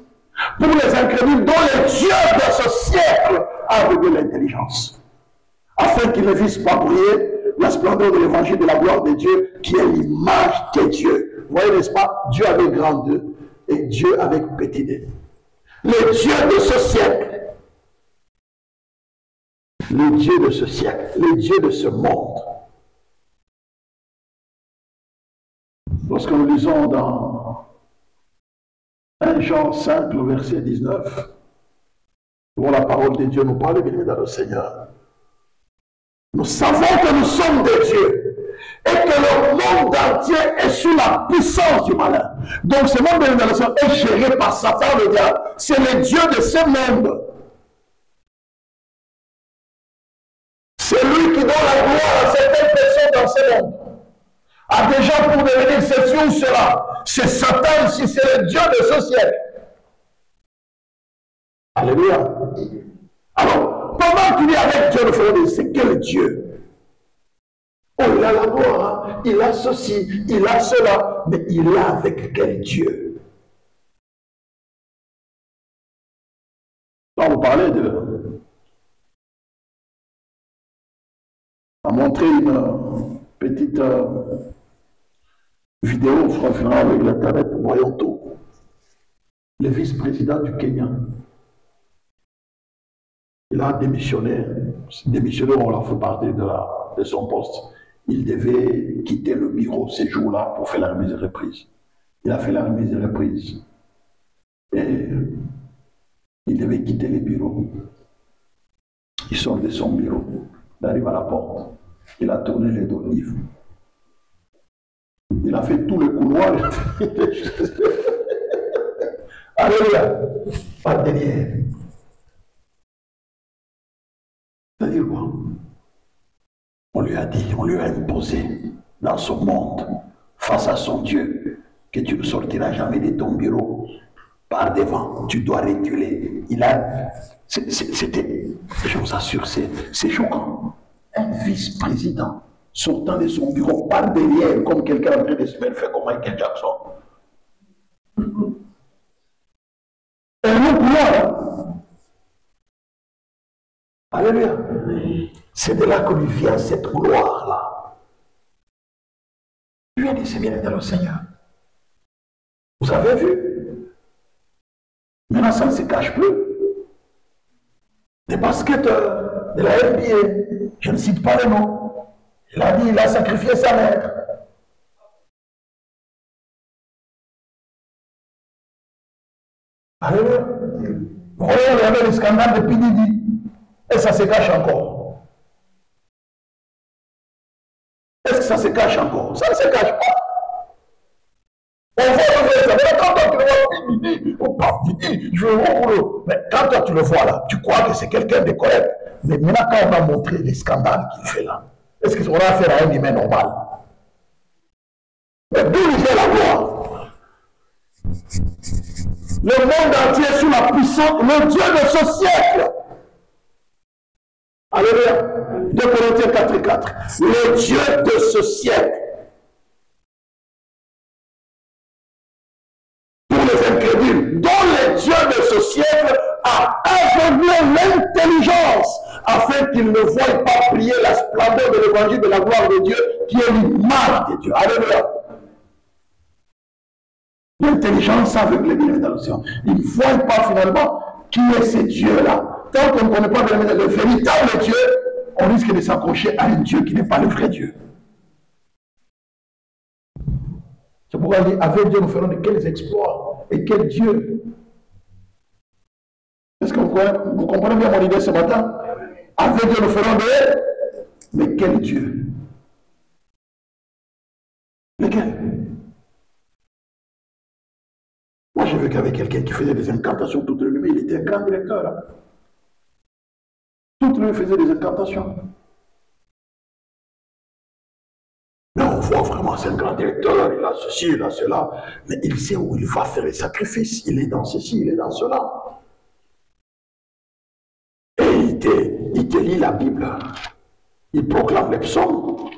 pour les incrédules dont les dieux de ce siècle a aveuglé l'intelligence, afin qu'ils ne vissent pas briller la splendeur de l'évangile de la gloire de Dieu, qui est l'image de Dieu. Vous voyez, n'est-ce pas? Dieu avec grand Dieu et Dieu avec petit d. Les dieux de ce siècle, les dieux de ce siècle, les dieux de ce monde. Lorsque nous lisons dans 1 Jean 5, le verset 19, où la parole de Dieu nous parle, bien dans le Seigneur. Nous savons que nous sommes des dieux et que le monde entier est sous la puissance du malin. Donc ce monde bien dans le Seigneur est géré par Satan, le diable. C'est le Dieu de ce monde. C'est lui qui donne la gloire à certaines personnes dans ce monde. À des gens pour devenir ceci ou cela. C'est Satan ici, c'est le Dieu de ce siècle. Alléluia. Alors, comment tu dis avec Dieu le frère, c'est quel Dieu? Oh, il a la gloire, hein? Il a ceci, il a cela, mais il a avec quel Dieu? Quand vous parlez de... On a montré une petite vidéo, je crois, avec l'internet, voyons tout. Le vice-président du Kenya. Il a démissionné. Démissionné, on l'a fait partir de son poste. Il devait quitter le bureau ces jours-là pour faire la remise de reprise. Il a fait la remise de reprise. Et il devait quitter le bureau. Il sort de son bureau. Il arrive à la porte. Il a tourné les dos livres. Il a fait tout le couloir. Alléluia. Par derrière. C'est-à-dire quoi? On lui a dit, on lui a imposé dans son monde, face à son Dieu, que tu ne sortiras jamais de ton bureau par devant. Tu dois reculer. Il a... C'était, je vous assure, c'est choquant. Un vice-président sortant de son bureau par derrière, comme quelqu'un en train de se faire comme Michael Jackson. Et nous pouvons. Alléluia. C'est de là que lui vient cette gloire-là. Lui a dit, c'est bien dans le Seigneur. Vous avez vu? Maintenant, ça ne se cache plus. Des basketteurs de la NBA, je ne cite pas le nom. Il a dit, il a sacrifié sa mère. Alléluia. Vous voyez, il y avait le scandale de Pididi. Et ça se cache encore. Est-ce que ça se cache encore? Ça ne se cache pas. On voit le vrai, ça. Mais quand on voit il dit, je veux mon boulot. Mais quand toi tu le vois là, tu crois que c'est quelqu'un de correct. Mais maintenant, quand on va montrer les scandales qu'il fait là, est-ce qu'on a affaire à un humain normal? Mais d'où il vient la gloire? Le monde entier est sous la puissance, le Dieu de ce siècle. Alléluia. 2 Corinthiens 4:4. Le Dieu de ce siècle. Pour les incrédules, dont le Dieu de ce siècle a aveuglé l'intelligence afin qu'ils ne voient pas briller la splendeur de l'évangile de la gloire de Dieu qui est l'image de Dieu. Alléluia. L'intelligence aveugle, bien dans l'océan. Ils ne voient pas finalement qui est ce Dieu-là. Tant qu'on ne connaît pas le véritable Dieu, on risque de s'accrocher à un Dieu qui n'est pas le vrai Dieu. C'est pourquoi il dit, avec Dieu, nous ferons de quels exploits et quel Dieu. Est-ce que vous comprenez bien mon idée ce matin? Avec Dieu, nous ferons de... Mais quel Dieu? Lequel? Moi, j'ai vu qu'avec quelqu'un qui faisait des incantations toute la nuit, il était un grand directeur. Hein? Toute la nuit, il faisait des incantations. Mais on voit vraiment, c'est un grand directeur, il a ceci, il a cela. Mais il sait où il va faire les sacrifices. Il est dans ceci, il est dans cela. Et il te lit la Bible. Il proclame les psaumes.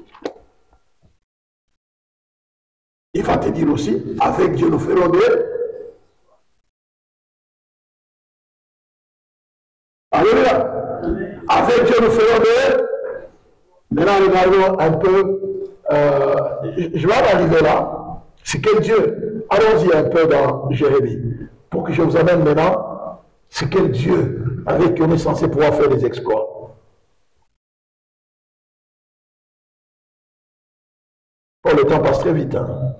Il va te dire aussi, avec Dieu nous ferons de... Alléluia. Avec Dieu nous ferons de... Maintenant, regardons un peu... je vais en arriver là. C'est quel Dieu? Allons-y un peu dans Jérémie. Pour que je vous amène maintenant, c'est quel Dieu avec qui on est censé pouvoir faire des exploits. Oh, le temps passe très vite. Hein?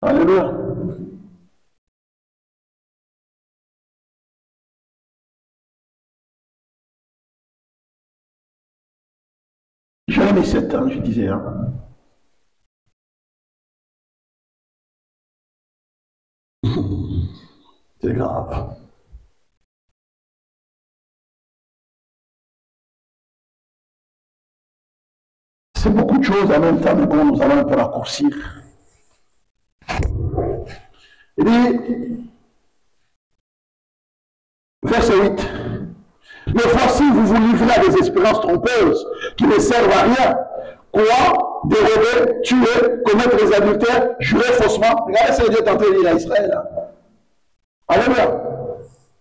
Alléluia. J'avais mes 7 ans, je disais. Hein. C'est grave. C'est beaucoup de choses en même temps, mais bon, nous allons un peu raccourcir. Il dit, verset 8, mais voici, vous vous livrez à des espérances trompeuses qui ne servent à rien. Quoi? Dérober, tuer, commettre des adultères, jurer faussement. Regardez ce que Dieu est en train de dire à Israël. Hein. Alléluia.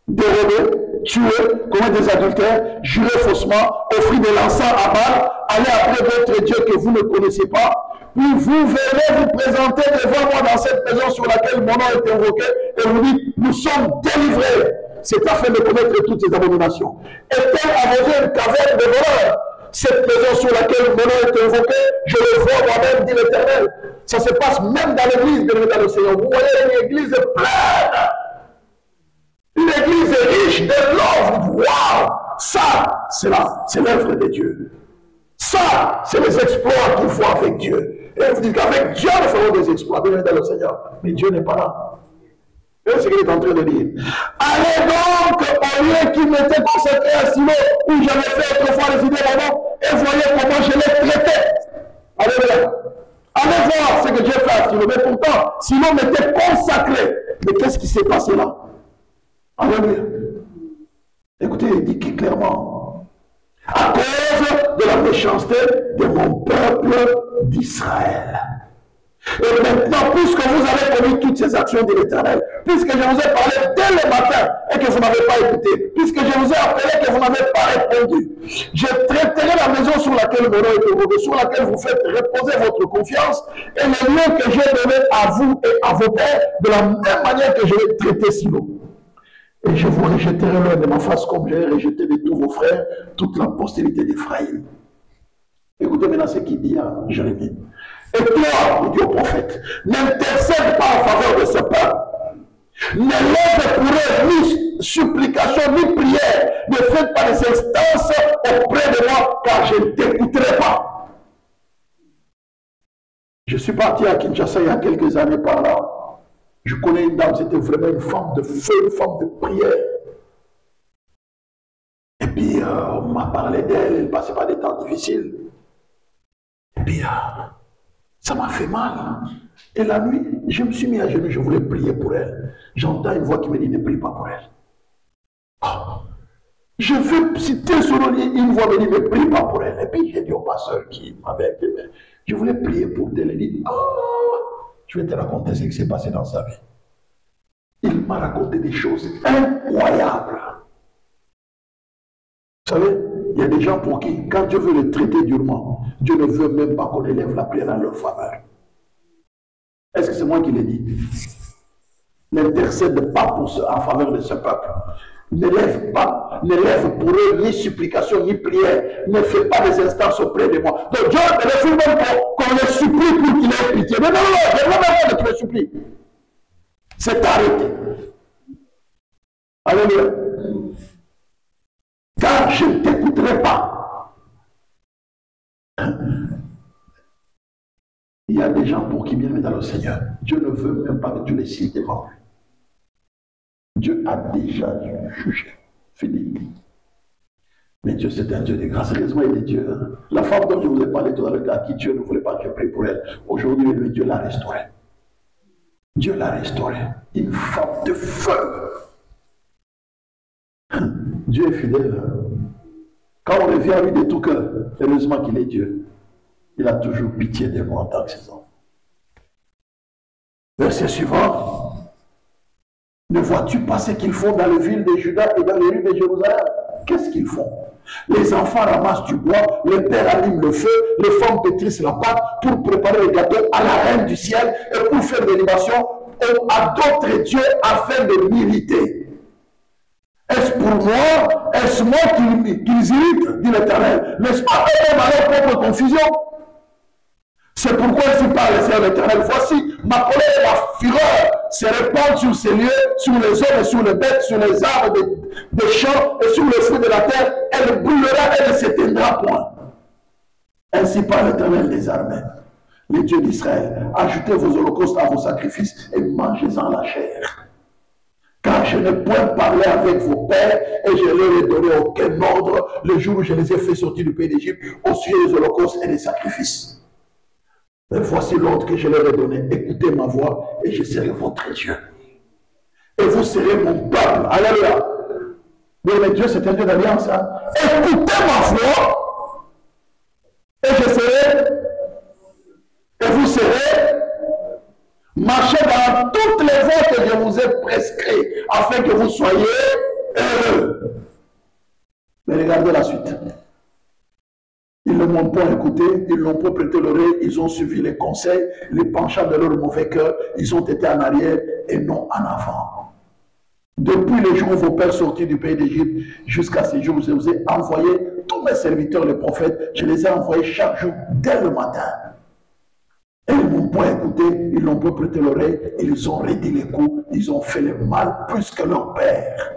Dérober, tuer, commettre des adultères, jurer faussement, offrir de l'encens à Baal, aller après d'autres dieux que vous ne connaissez pas. Puis vous verrez vous présenter devant moi dans cette maison sur laquelle mon nom est invoqué, et vous dites, nous sommes délivrés. C'est afin de commettre toutes ces abominations. Est-elle arrosée une caverne de voleurs? Cette maison sur laquelle mon nom est invoqué, je le vois moi-même, dit l'Éternel. Ça se passe même dans l'église, bien dans le Seigneur. Vous voyez une église pleine. Une église riche de l'or. Waouh! Ça, c'est l'œuvre de Dieu. Ça, c'est les exploits qu'il faut avec Dieu. Et vous dites qu'avec Dieu, nous ferons des exploits. Bien dans le Seigneur. Mais Dieu n'est pas là. C'est ce qu'il est en train de dire. Allez donc au lieu qui m'était consacré à Silo, où j'avais fait autrefois les idées là-bas, et voyez comment je l'ai traité. Alléluia. Allez voir ce que Dieu fait à Silo. Mais pourtant, Silo m'était consacré. Mais qu'est-ce qui s'est passé là? Alléluia. Écoutez, il dit clairement, à cause de la méchanceté de mon peuple d'Israël. Et maintenant, puisque vous avez commis toutes ces actions de l'Éternel, puisque je vous ai parlé dès le matin et que vous n'avez pas écouté, puisque je vous ai appelé et que vous n'avez pas répondu, je traiterai la maison sur laquelle mon nom est évoqué, sur laquelle vous faites reposer votre confiance, et les lieux que j'ai donnés à vous et à vos pères, de la même manière que je vais traiter Silo. Et je vous rejetterai loin de ma face comme j'ai rejeté de tous vos frères, toute la postérité d'Éphraïm. Écoutez maintenant ce qu'il dit à Jérémie. Et toi, il dit au prophète, n'intercède pas en faveur de ce peuple. Ne lève pour eux ni supplication, ni prière. Ne faites pas des instances auprès de moi, car car je ne t'écouterai pas. Je suis parti à Kinshasa il y a quelques années par là. Je connais une dame, c'était vraiment une femme de feu, une femme de prière. Et puis, on m'a parlé d'elle, elle passait par des temps difficiles. Et puis, ça m'a fait mal. Et la nuit, je me suis mis à genoux, je voulais prier pour elle. J'entends une voix qui me dit, ne prie pas pour elle. Oh. Je veux citer sur le lit, une voix me dit, ne prie pas pour elle. Et puis, j'ai dit au pasteur qui m'avait dit, je voulais prier pour elle. Il dit, je vais te raconter ce qui s'est passé dans sa vie. Il m'a raconté des choses incroyables. Vous savez, il y a des gens pour qui, quand Dieu veut les traiter durement, Dieu ne veut même pas qu'on élève la prière en leur faveur. Est-ce que c'est moi qui l'ai dit? N'intercède pas pour en faveur de ce peuple. N'élève pas, n'élève pour eux ni supplication, ni prière. Ne fais pas des instances auprès de moi. Donc Dieu ne le fait même pas qu'on les supplie pour qu'il ait pitié. Mais non, je ne veux même pas que tu les supplies. C'est arrêté. Alléluia. Car je ne t'écouterai pas. Il y a des gens pour qui, bien aimé dans le Seigneur, Dieu ne veut même pas que tu les cites devant lui. Dieu a déjà jugé. Fini. Mais Dieu, c'est un Dieu de grâce. Heureusement, il est Dieu. La femme dont je vous ai parlé tout à l'heure, à qui Dieu ne voulait pas que je prie pour elle, aujourd'hui, lui, Dieu l'a restaurée. Dieu l'a restaurée. Une femme de feu. Dieu est fidèle. Quand on revient à lui de tout cœur, heureusement qu'il est Dieu. Il a toujours pitié de nous en tant que ses enfants. Verset suivant. Ne vois-tu pas ce qu'ils font dans les villes de Juda et dans les rues de Jérusalem? Qu'est-ce qu'ils font? Les enfants ramassent du bois, les pères allument le feu, les femmes pétrissent la pâte pour préparer le gâteau à la reine du ciel et pour faire des libations à d'autres dieux afin de m'irriter. Est-ce pour moi? Est-ce moi qu'ils irritent, dit l'Éternel? N'est-ce pas eux-mêmes à leur propre confusion? C'est pourquoi ainsi parle le Seigneur l'Éternel. Voici, ma colère et ma fureur se répandent sur ces lieux, sur les hommes et sur les bêtes, sur les arbres des champs et sur les fruits de la terre. Elle brûlera, elle ne s'éteindra point. Ainsi parle l'Éternel des armées, les dieux d'Israël. Ajoutez vos holocaustes à vos sacrifices et mangez-en la chair. Car je n'ai point parlé avec vos pères et je ne leur ai donné aucun ordre le jour où je les ai fait sortir du pays d'Égypte au sujet des holocaustes et des sacrifices. Mais voici l'ordre que je leur ai donné. Écoutez ma voix et je serai votre Dieu. Et vous serez mon peuple. Alléluia. Mais Dieu, c'est un Dieu d'alliance. Hein? Écoutez ma voix et je serai. Et vous serez. Marchez dans toutes les voies que je vous ai prescrites afin que vous soyez heureux. Mais regardez la suite. Ils ne m'ont pas écouté, ils n'ont pas prêté l'oreille, ils ont suivi les conseils, les penchants de leur mauvais cœur, ils ont été en arrière et non en avant. Depuis les jours où vos pères sortis du pays d'Égypte jusqu'à ces jours où je vous ai envoyé tous mes serviteurs, les prophètes, je les ai envoyés chaque jour dès le matin. Et ils ne m'ont pas écouté, ils n'ont pas prêté l'oreille, ils ont rédit les coups, ils ont fait le mal plus que leur père.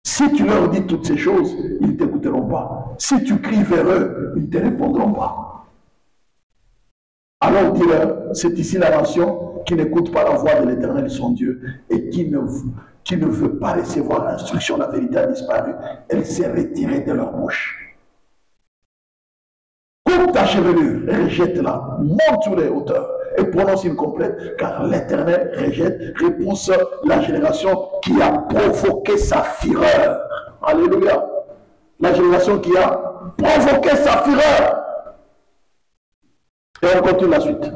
Si tu leur dis toutes ces choses, ils ne t'écouteront pas. Si tu cries vers eux, ils ne te répondront pas. Alors dis-leur, c'est ici la nation qui n'écoute pas la voix de l'Éternel son Dieu et qui ne veut pas recevoir l'instruction, la vérité a disparu. Elle s'est retirée de leur bouche. Coupe ta chevelure, rejette-la, monte sur les hauteurs et prononce une complète, car l'Éternel rejette, repousse la génération qui a provoqué sa fureur. Alléluia. La génération qui a provoqué sa fureur. Et on continue la suite.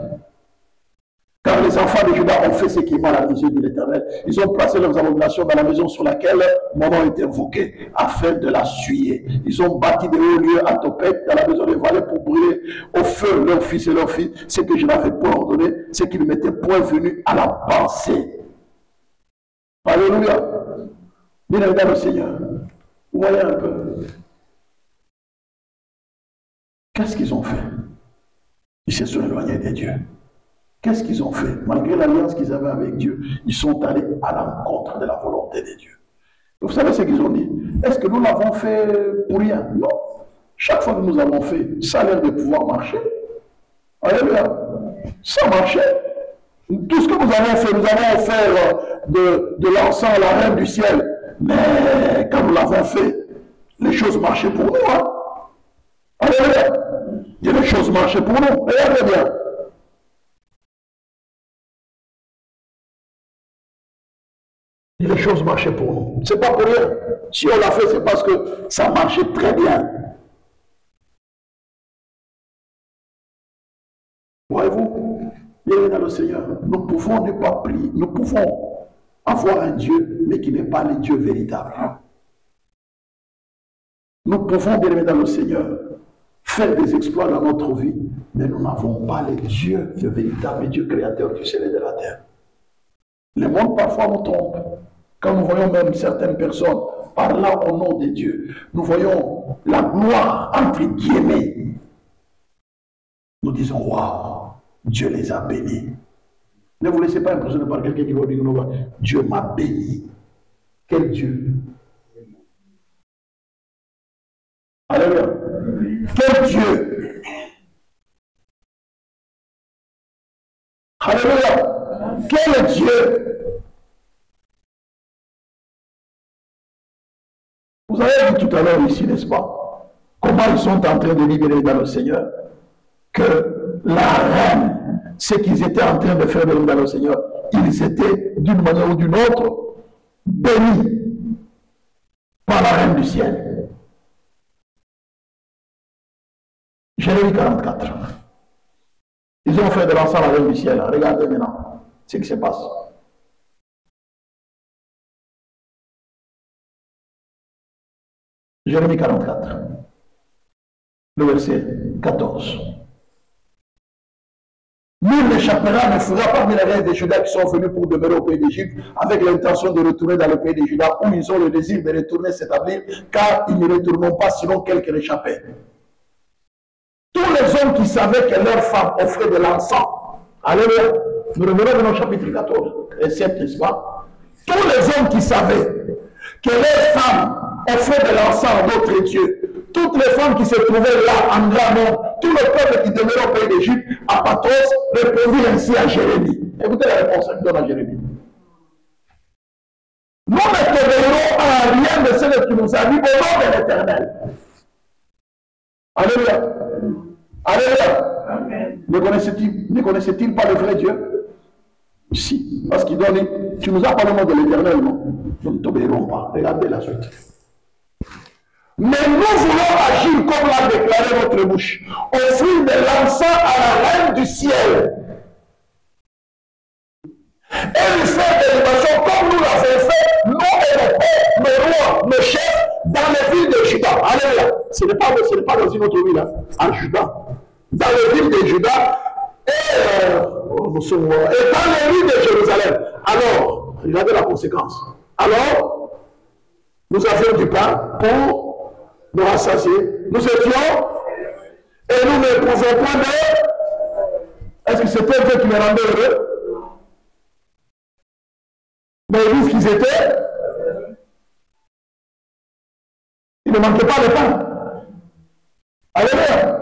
Car les enfants de Juda ont fait ce qui est mal à les yeux de l'Éternel. Ils ont placé leurs abominations dans la maison sur laquelle mon nom est invoqué, afin de la suyer. Ils ont bâti des hauts lieux à Tophet, dans la maison des vallées, pour brûler au feu leurs fils et leurs filles, ce que je n'avais pas ordonné, ce qui ne m'était point venu à la pensée. Alléluia. Bien évidemment, le Seigneur. Vous voyez un peu. Qu'est-ce qu'ils ont fait? Ils se sont éloignés des dieux. Qu'est-ce qu'ils ont fait? Malgré l'alliance qu'ils avaient avec Dieu, ils sont allés à l'encontre de la volonté de Dieu. Vous savez ce qu'ils ont dit? Est-ce que nous l'avons fait pour rien? Non. Chaque fois que nous avons fait, ça a l'air de pouvoir marcher. Alléluia. Ça marchait. Tout ce que nous avons offert de l'encens à la reine du ciel. Mais quand nous l'avons fait, les choses marchaient pour nous. Hein? Alléluia. Et les choses marchaient pour nous. Regardez bien. Et les choses marchaient pour nous. C'est pas pour rien. Si on l'a fait, c'est parce que ça marchait très bien. Voyez-vous, bien dans le Seigneur, nous pouvons ne pas prier, nous pouvons avoir un Dieu, mais qui n'est pas le Dieu véritable. Nous pouvons, bien dans le Seigneur, faire des exploits dans notre vie, mais nous n'avons pas le Dieu, le véritable Dieu créateur du ciel et de la terre. Le monde parfois nous trompe. Quand nous voyons même certaines personnes parlant au nom de Dieu, nous voyons la gloire entre guillemets. Nous disons, waouh, Dieu les a bénis. Ne vous laissez pas impressionner par quelqu'un qui va dire, Dieu m'a béni. Quel Dieu? Alléluia. Quel Dieu? Alléluia. Quel Dieu? Vous avez vu tout à l'heure ici, n'est-ce pas? Comment ils sont en train de libérer dans le Seigneur? Que la reine, ce qu'ils étaient en train de faire dans le Seigneur, ils étaient d'une manière ou d'une autre bénis par la reine du ciel. Jérémie 44. Ils ont fait de l'encens à la reine du ciel. Regardez maintenant ce qui se passe. Jérémie 44, le verset 14. Nul n'échappera, ne fera parmi les reines des Judas qui sont venus pour demeurer au pays d'Égypte avec l'intention de retourner dans le pays des Judas où ils ont le désir de retourner s'établir, car ils ne retourneront pas sinon quelques échappés. Tous les hommes qui savaient que leurs femmes offraient de l'encens, alléluia, nous revenons dans le chapitre 14 et 7, n'est-ce pas? Tous les hommes qui savaient que leurs femmes offraient de l'encens à d'autres dieux, toutes les femmes qui se trouvaient là en grand nombre, tout le peuple qui demeurait au pays d'Égypte, à Patros, répondit ainsi à Jérémie. Écoutez la réponse qu'il donne à Jérémie. Nous ne t'obéirons à rien de ce qui nous arrive au nom de l'Éternel. Alléluia. Alléluia. Amen. Ne connaissait-il pas le vrai Dieu? Si. Parce qu'il donne, tu nous as parlé au nom de l'Éternel, non? Nous ne t'obéirons pas. Regardez la suite. Mais nous voulons agir comme l'a déclaré notre bouche, offrir de l'encens à la reine du ciel et lui faire des libations comme nous l'avons fait, nous et nos pères, nos rois, nos chefs, dans les villes de Juda. Alléluia. Ce n'est pas dans une autre ville, hein, en Juda. Dans les villes de Juda et dans les villes de Jérusalem. Alors, regardez la conséquence. Alors, nous avions du pain pour nous rassasier. Nous étions et nous ne pouvions pas de... Est-ce que c'était Dieu qui les rendait heureux? Mais ils disent qu'ils étaient. Il ne manquait pas de pain. Alléluia.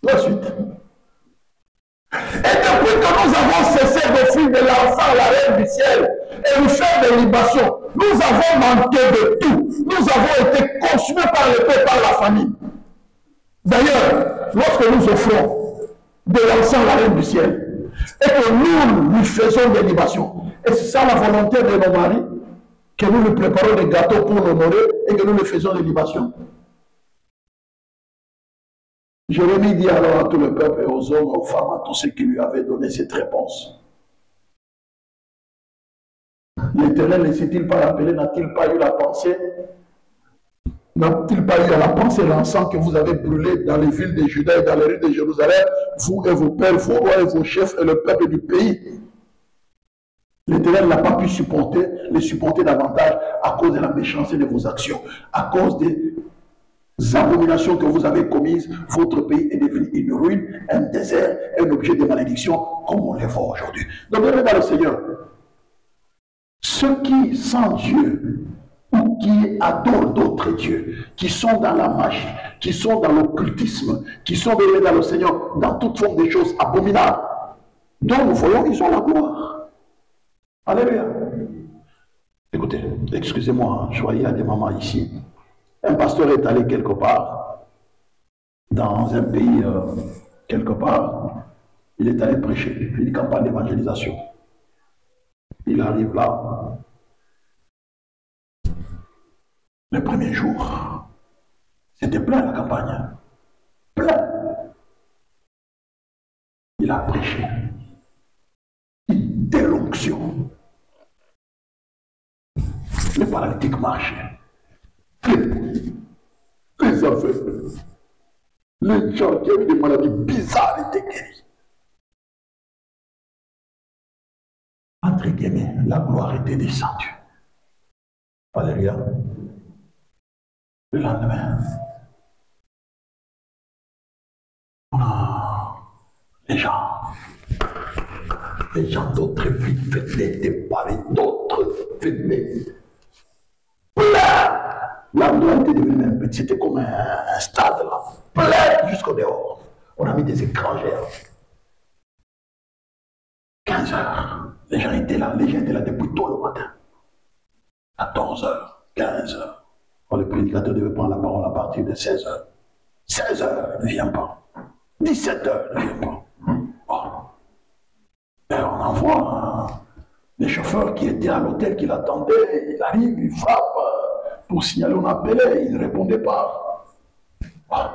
La suite. Et depuis que nous avons cessé d'offrir de l'encens à la reine du ciel et nous faire des libations, nous avons manqué de tout. Nous avons été consumés par l'épée, par la famine. D'ailleurs, lorsque nous offrons de l'encens à la reine du ciel et que nous lui faisons des libations, et c'est ça la volonté de nos maris, que nous lui préparons des gâteaux pour l'honorer et que nous lui faisons des libations. Jérémie dit alors à tout le peuple et aux hommes, aux femmes, à tous ceux qui lui avaient donné cette réponse. L'Éternel ne s'est-il pas rappelé, n'a-t-il pas eu la pensée, n'a-t-il pas eu à la pensée l'encens que vous avez brûlé dans les villes de Juda et dans les rues de Jérusalem, vous et vos pères, vos rois et vos chefs et le peuple du pays? L'Éternel n'a pas pu les supporter davantage à cause de la méchanceté de vos actions, à cause des abominations que vous avez commises. Votre pays est devenu une ruine, un désert, un objet de malédiction, comme on le voit aujourd'hui. Donc, regardez dans le Seigneur. Ceux qui, sans Dieu, adorent d'autres dieux, qui sont dans la magie, qui sont dans l'occultisme, qui sont dans le Seigneur, dans toute forme de choses abominables, dont nous voyons qu'ils ont la gloire. Alléluia. Écoutez, excusez-moi, je voyais des mamans ici. Un pasteur est allé quelque part, dans un pays quelque part, il est allé prêcher, une campagne d'évangélisation. Il arrive là, le premier jour, c'était plein la campagne, plein. Il a prêché, une telle onction. Les paralytiques marchaient, les aveugles, les gens qui avaient des maladies bizarres étaient guéris. Entre guillemets, la gloire était descendue. Alléluia. Le lendemain, on a les gens d'autres villes venaient de Paris, d'autres venaient. Plein! L'endroit était devenu même petit, c'était comme un stade là, plein jusqu'au dehors. On a mis des écrans géants. 15 heures, les gens étaient là depuis tôt le matin. 14 heures, 15 heures. Le prédicateur devait prendre la parole à partir de 16 heures. 16 heures, il ne vient pas. 17 heures, il ne vient pas. Oh. Et on envoie les chauffeurs qui étaient à l'hôtel qui l'attendaient. Il arrive, il frappe pour signaler, on appelait, il ne répondait pas. Oh.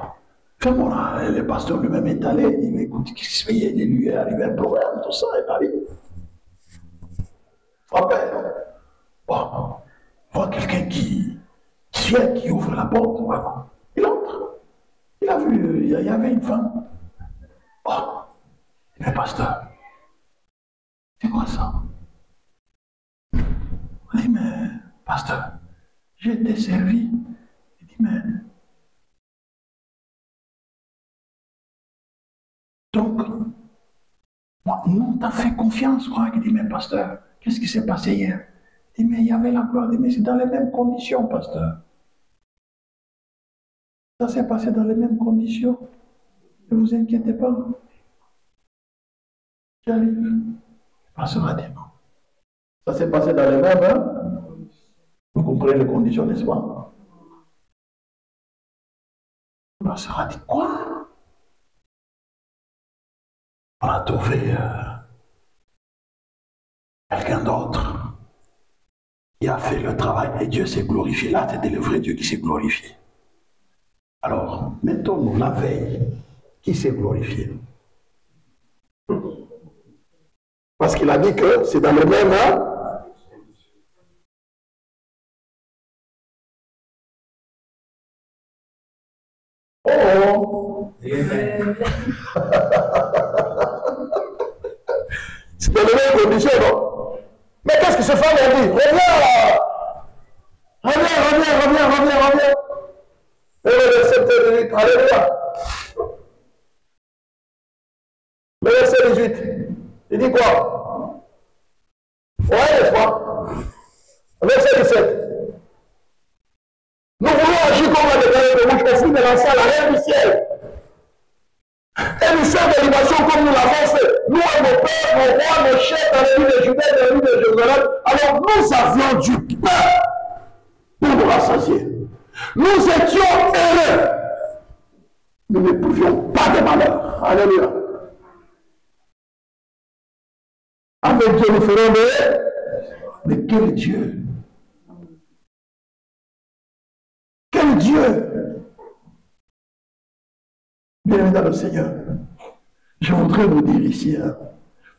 Finalement, le pasteur lui-même est allé, il dit, mais écoute, qu'est-ce qui se fait? Il lui est arrivé un problème, tout ça, il arrive. Frappait. Bon, voit quelqu'un qui ouvre la porte, voilà. Il entre. Il a vu, il y avait une femme. Oh, mais pasteur, c'est quoi ça? Il dit, mais pasteur, j'ai été servi. Il dit, mais donc, moi, on t'a fait confiance, quoi. Il dit, mais pasteur, qu'est-ce qui s'est passé hier? Il dit, mais il y avait la gloire. Il dit, mais c'est dans les mêmes conditions, pasteur. Ça s'est passé dans les mêmes conditions. Ne vous inquiétez pas. J'arrive. Le pasteur a dit non. Ça s'est passé dans les mêmes, hein? Vous comprenez les conditions, n'est-ce pas? Le pasteur a dit quoi? On a trouvé quelqu'un d'autre qui a fait le travail et Dieu s'est glorifié. Là, c'était le vrai Dieu qui s'est glorifié. Alors, mettons-nous la veille, qui s'est glorifié? Parce qu'il a dit que c'est dans le même, hein? Oh! C'est dans les mêmes conditions, non? Mais qu'est-ce que ce femme a dit? Reviens! Et le verset 18, alléluia. Le verset 18, il dit quoi? Ouais, n'est-ce pas? Verset 17. Nous voulons agir comme la déclaré de bouche au fruit de l'enfant, la reine du ciel. Et nous sommes de libération comme nous l'avons fait. Nous, nos pères, nos rois, nos chefs, dans les villes de Judée, dans les villes de Jérusalem. Alors nous avions du pain pour nous rassasier. Nous étions heureux. Nous ne pouvions pas de malheur. Alléluia. Avec Dieu, nous ferons de... Mais quel Dieu? Quel Dieu? Bienvenue dans le Seigneur. Je voudrais vous dire ici, hein,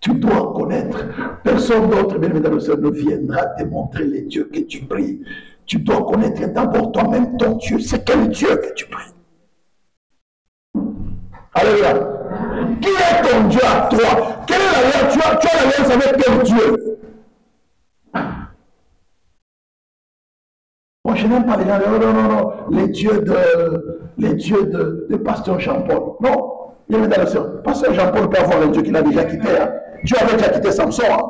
tu dois connaître, personne d'autre, bienvenue dans le Seigneur, ne viendra te montrer les dieux que tu pries. Tu dois connaître d'abord toi-même ton Dieu. C'est quel Dieu que tu pries? Alléluia. Qui est ton Dieu à toi? Quelle est l'alliance? Tu as l'alliance avec quel Dieu? Moi, je n'aime pas les gens. Non. Les dieux de pasteur Jean-Paul. Non. Il y avait dans le Seigneur. Pasteur Jean-Paul peut avoir un Dieu qu'il a déjà quitté. Hein. Dieu avait déjà quitté Samson. Hein.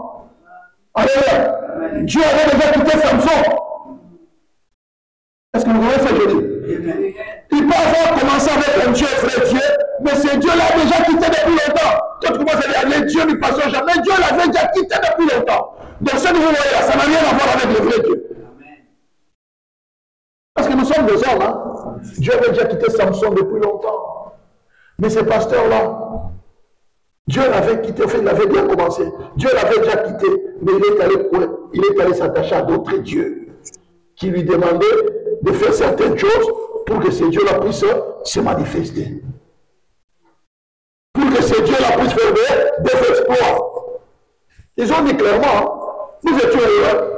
Alléluia. Dieu avait déjà quitté Samson. Il peut avoir commencé avec un Dieu, vrai Dieu, mais ce Dieu l'a déjà quitté depuis longtemps. Quand tu commences à dire les dieux du passage, jamais Dieu l'avait déjà quitté depuis longtemps. Donc ce que vous voyez là, ça n'a rien à voir avec le vrai Dieu. Parce que nous sommes des hommes, hein. Dieu avait déjà quitté Samson depuis longtemps. Mais ce pasteur-là, Dieu l'avait quitté, enfin il avait bien commencé. Dieu l'avait déjà quitté, mais il est allé s'attacher à d'autres dieux qui lui demandaient de faire certaines choses pour que ces dieux-là puissent se manifester. Pour que ces dieux-là puissent faire des exploits. Ils ont dit clairement, nous étions heureux.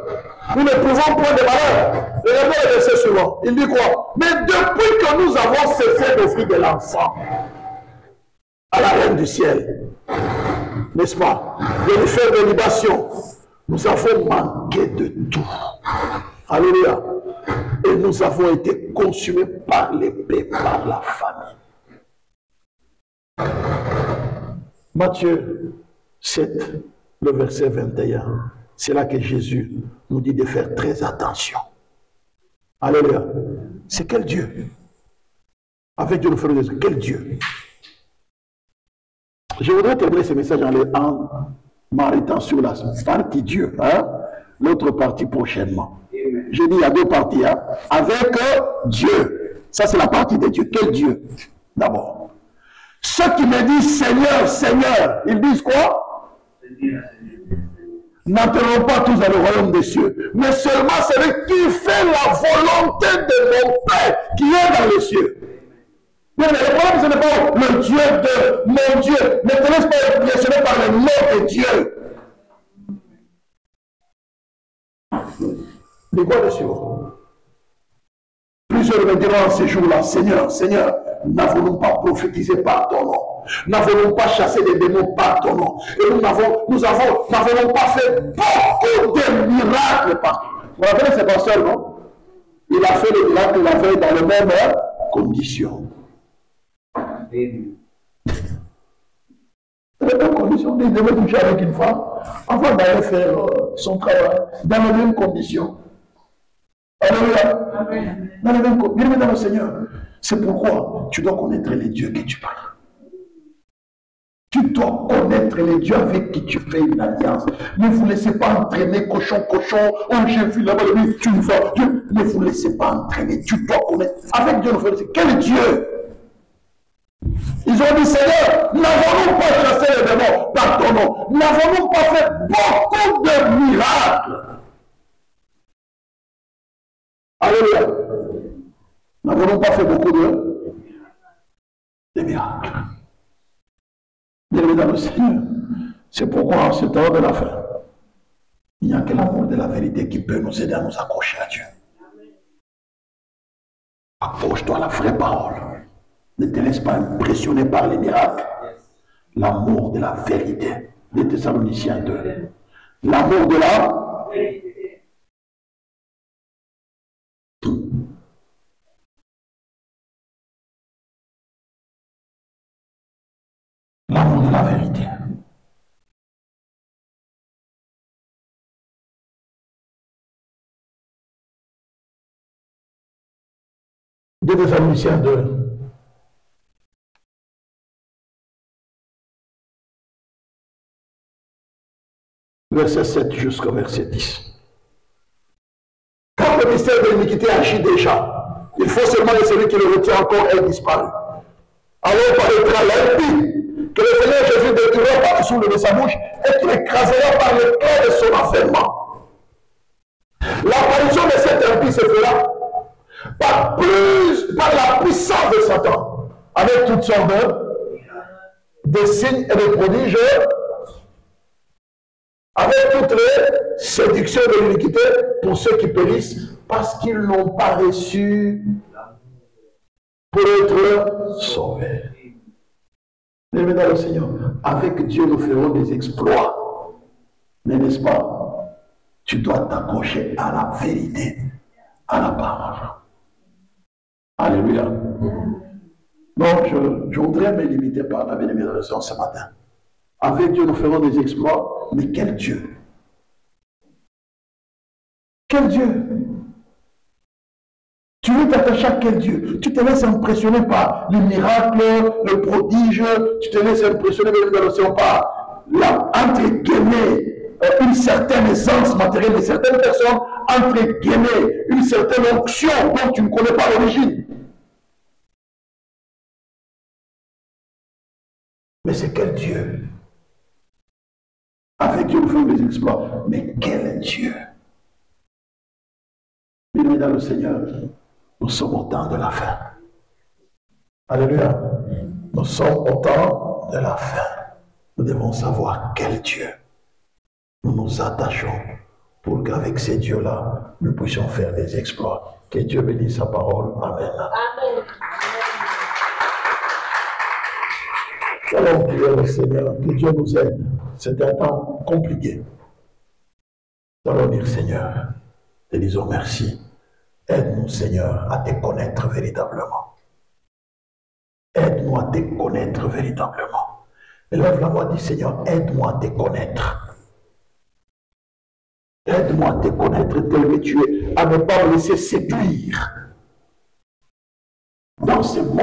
Nous ne pouvons point de malheur. Regardez le verset suivant. Il dit quoi? Mais depuis que nous avons cessé d'offrir de l'encens à la reine du ciel, n'est-ce pas, de lui faire des libations, nous avons manqué de tout. Alléluia. Et nous avons été consumés par l'épée, par la famine. Matthieu 7, le verset 21. C'est là que Jésus nous dit de faire très attention. Alléluia. C'est quel Dieu? Avec Dieu, nous faisons des... Quel Dieu? Je voudrais terminer ce message en m'arrêtant sur la partie Dieu, hein? L'autre partie prochainement. Je dis il y a deux parties, hein? Avec Dieu. Ça, c'est la partie de Dieu. Quel Dieu? D'abord. Ceux qui me disent Seigneur, Seigneur, ils disent quoi? N'entreront pas tous dans le royaume des cieux, mais seulement celui qui fait la volonté de mon Père qui est dans les cieux. Mais le problème, ce n'est pas le Dieu de mon Dieu. Ne te laisse pas impressionner par le nom de Dieu. De quoi dessus? Plusieurs me diront en ces jours-là, Seigneur, Seigneur, n'avons-nous pas prophétisé par ton nom? N'avons-nous pas chassé des démons par ton nom? Et nous n'avons pas fait beaucoup de miracles par ton nom. Vous vous rappelez ce pasteur, non? Il a fait les miracles, il a fait dans les mêmes conditions. Les mêmes conditions. Il devait coucher avec une femme avant d'aller faire son travail dans les mêmes conditions. Alléluia. Dans les mêmes conditions. Bien dans le Seigneur. C'est pourquoi tu dois connaître les dieux que tu pries. Tu dois connaître les dieux avec qui tu fais une alliance. Ne vous laissez pas entraîner, cochon. Oh, j'ai vu là-bas, lui, tu vas. Ne vous laissez pas entraîner. Tu dois connaître. Avec Dieu, nous faisons. Quel Dieu? Ils ont dit, Seigneur, n'avons-nous pas chassé les démons par ton nom? N'avons-nous pas fait beaucoup de miracles? Alléluia. N'avons-nous pas fait beaucoup de miracles? Bien-aimés dans le Seigneur, c'est pourquoi en ce temps de la fin, il n'y a que l'amour de la vérité qui peut nous aider à nous accrocher à Dieu. Accroche-toi à la vraie parole. Ne te laisse pas impressionner par les miracles. L'amour de la vérité. Les Thessaloniciens 2. L'amour de la vérité. L'amour de la vérité. Des Thessaloniciens 2. Verset 7 jusqu'au verset 10. Quand le mystère de l'iniquité agit déjà, il faut seulement que celui qui le retient encore ait disparu. Alors paraîtra l'impie que le Seigneur Jésus détruira par-dessous le de sa bouche et qu'il écrasera par l'éclat de son enfermement. L'apparition de cet impie se fera par la puissance de Satan, avec toutes sortes de signes et de prodiges, avec toutes les séductions de l'iniquité pour ceux qui périssent parce qu'ils n'ont pas reçu pour être sauvés. Mais dans le Seigneur, avec Dieu nous ferons des exploits. Mais n'est-ce pas? Tu dois t'accrocher à la vérité, à la parole. Alléluia. Donc, je voudrais me limiter par la bien-aimée de ce matin. Avec Dieu, nous ferons des exploits, mais quel Dieu? Quel Dieu? Tu veux t'attaches à quel Dieu? Tu te laisses impressionner par les miracles, le prodige, tu te laisses impressionner par entre guillemets, une certaine essence matérielle de certaines personnes, entre guillemets, une certaine onction dont tu ne connais pas l'origine. Mais c'est quel Dieu? Avec Dieu, nous faisons des exploits. Mais quel Dieu? Bien-aimés dans le Seigneur, nous sommes au temps de la fin. Alléluia. Nous sommes au temps de la fin. Nous devons savoir quel Dieu nous nous attachons pour qu'avec ces dieux-là, nous puissions faire des exploits. Que Dieu bénisse sa parole. Amen. Amen. Allons prier le Seigneur, que Dieu nous aide. C'est un temps compliqué. Allons dire Seigneur, te disons merci. Aide-nous Seigneur à te connaître véritablement. Aide-nous à te connaître véritablement. Élève la voix, dit Seigneur, aide-moi à te connaître. Aide-moi à te connaître tel que tu es, à ne pas me laisser séduire dans ce monde.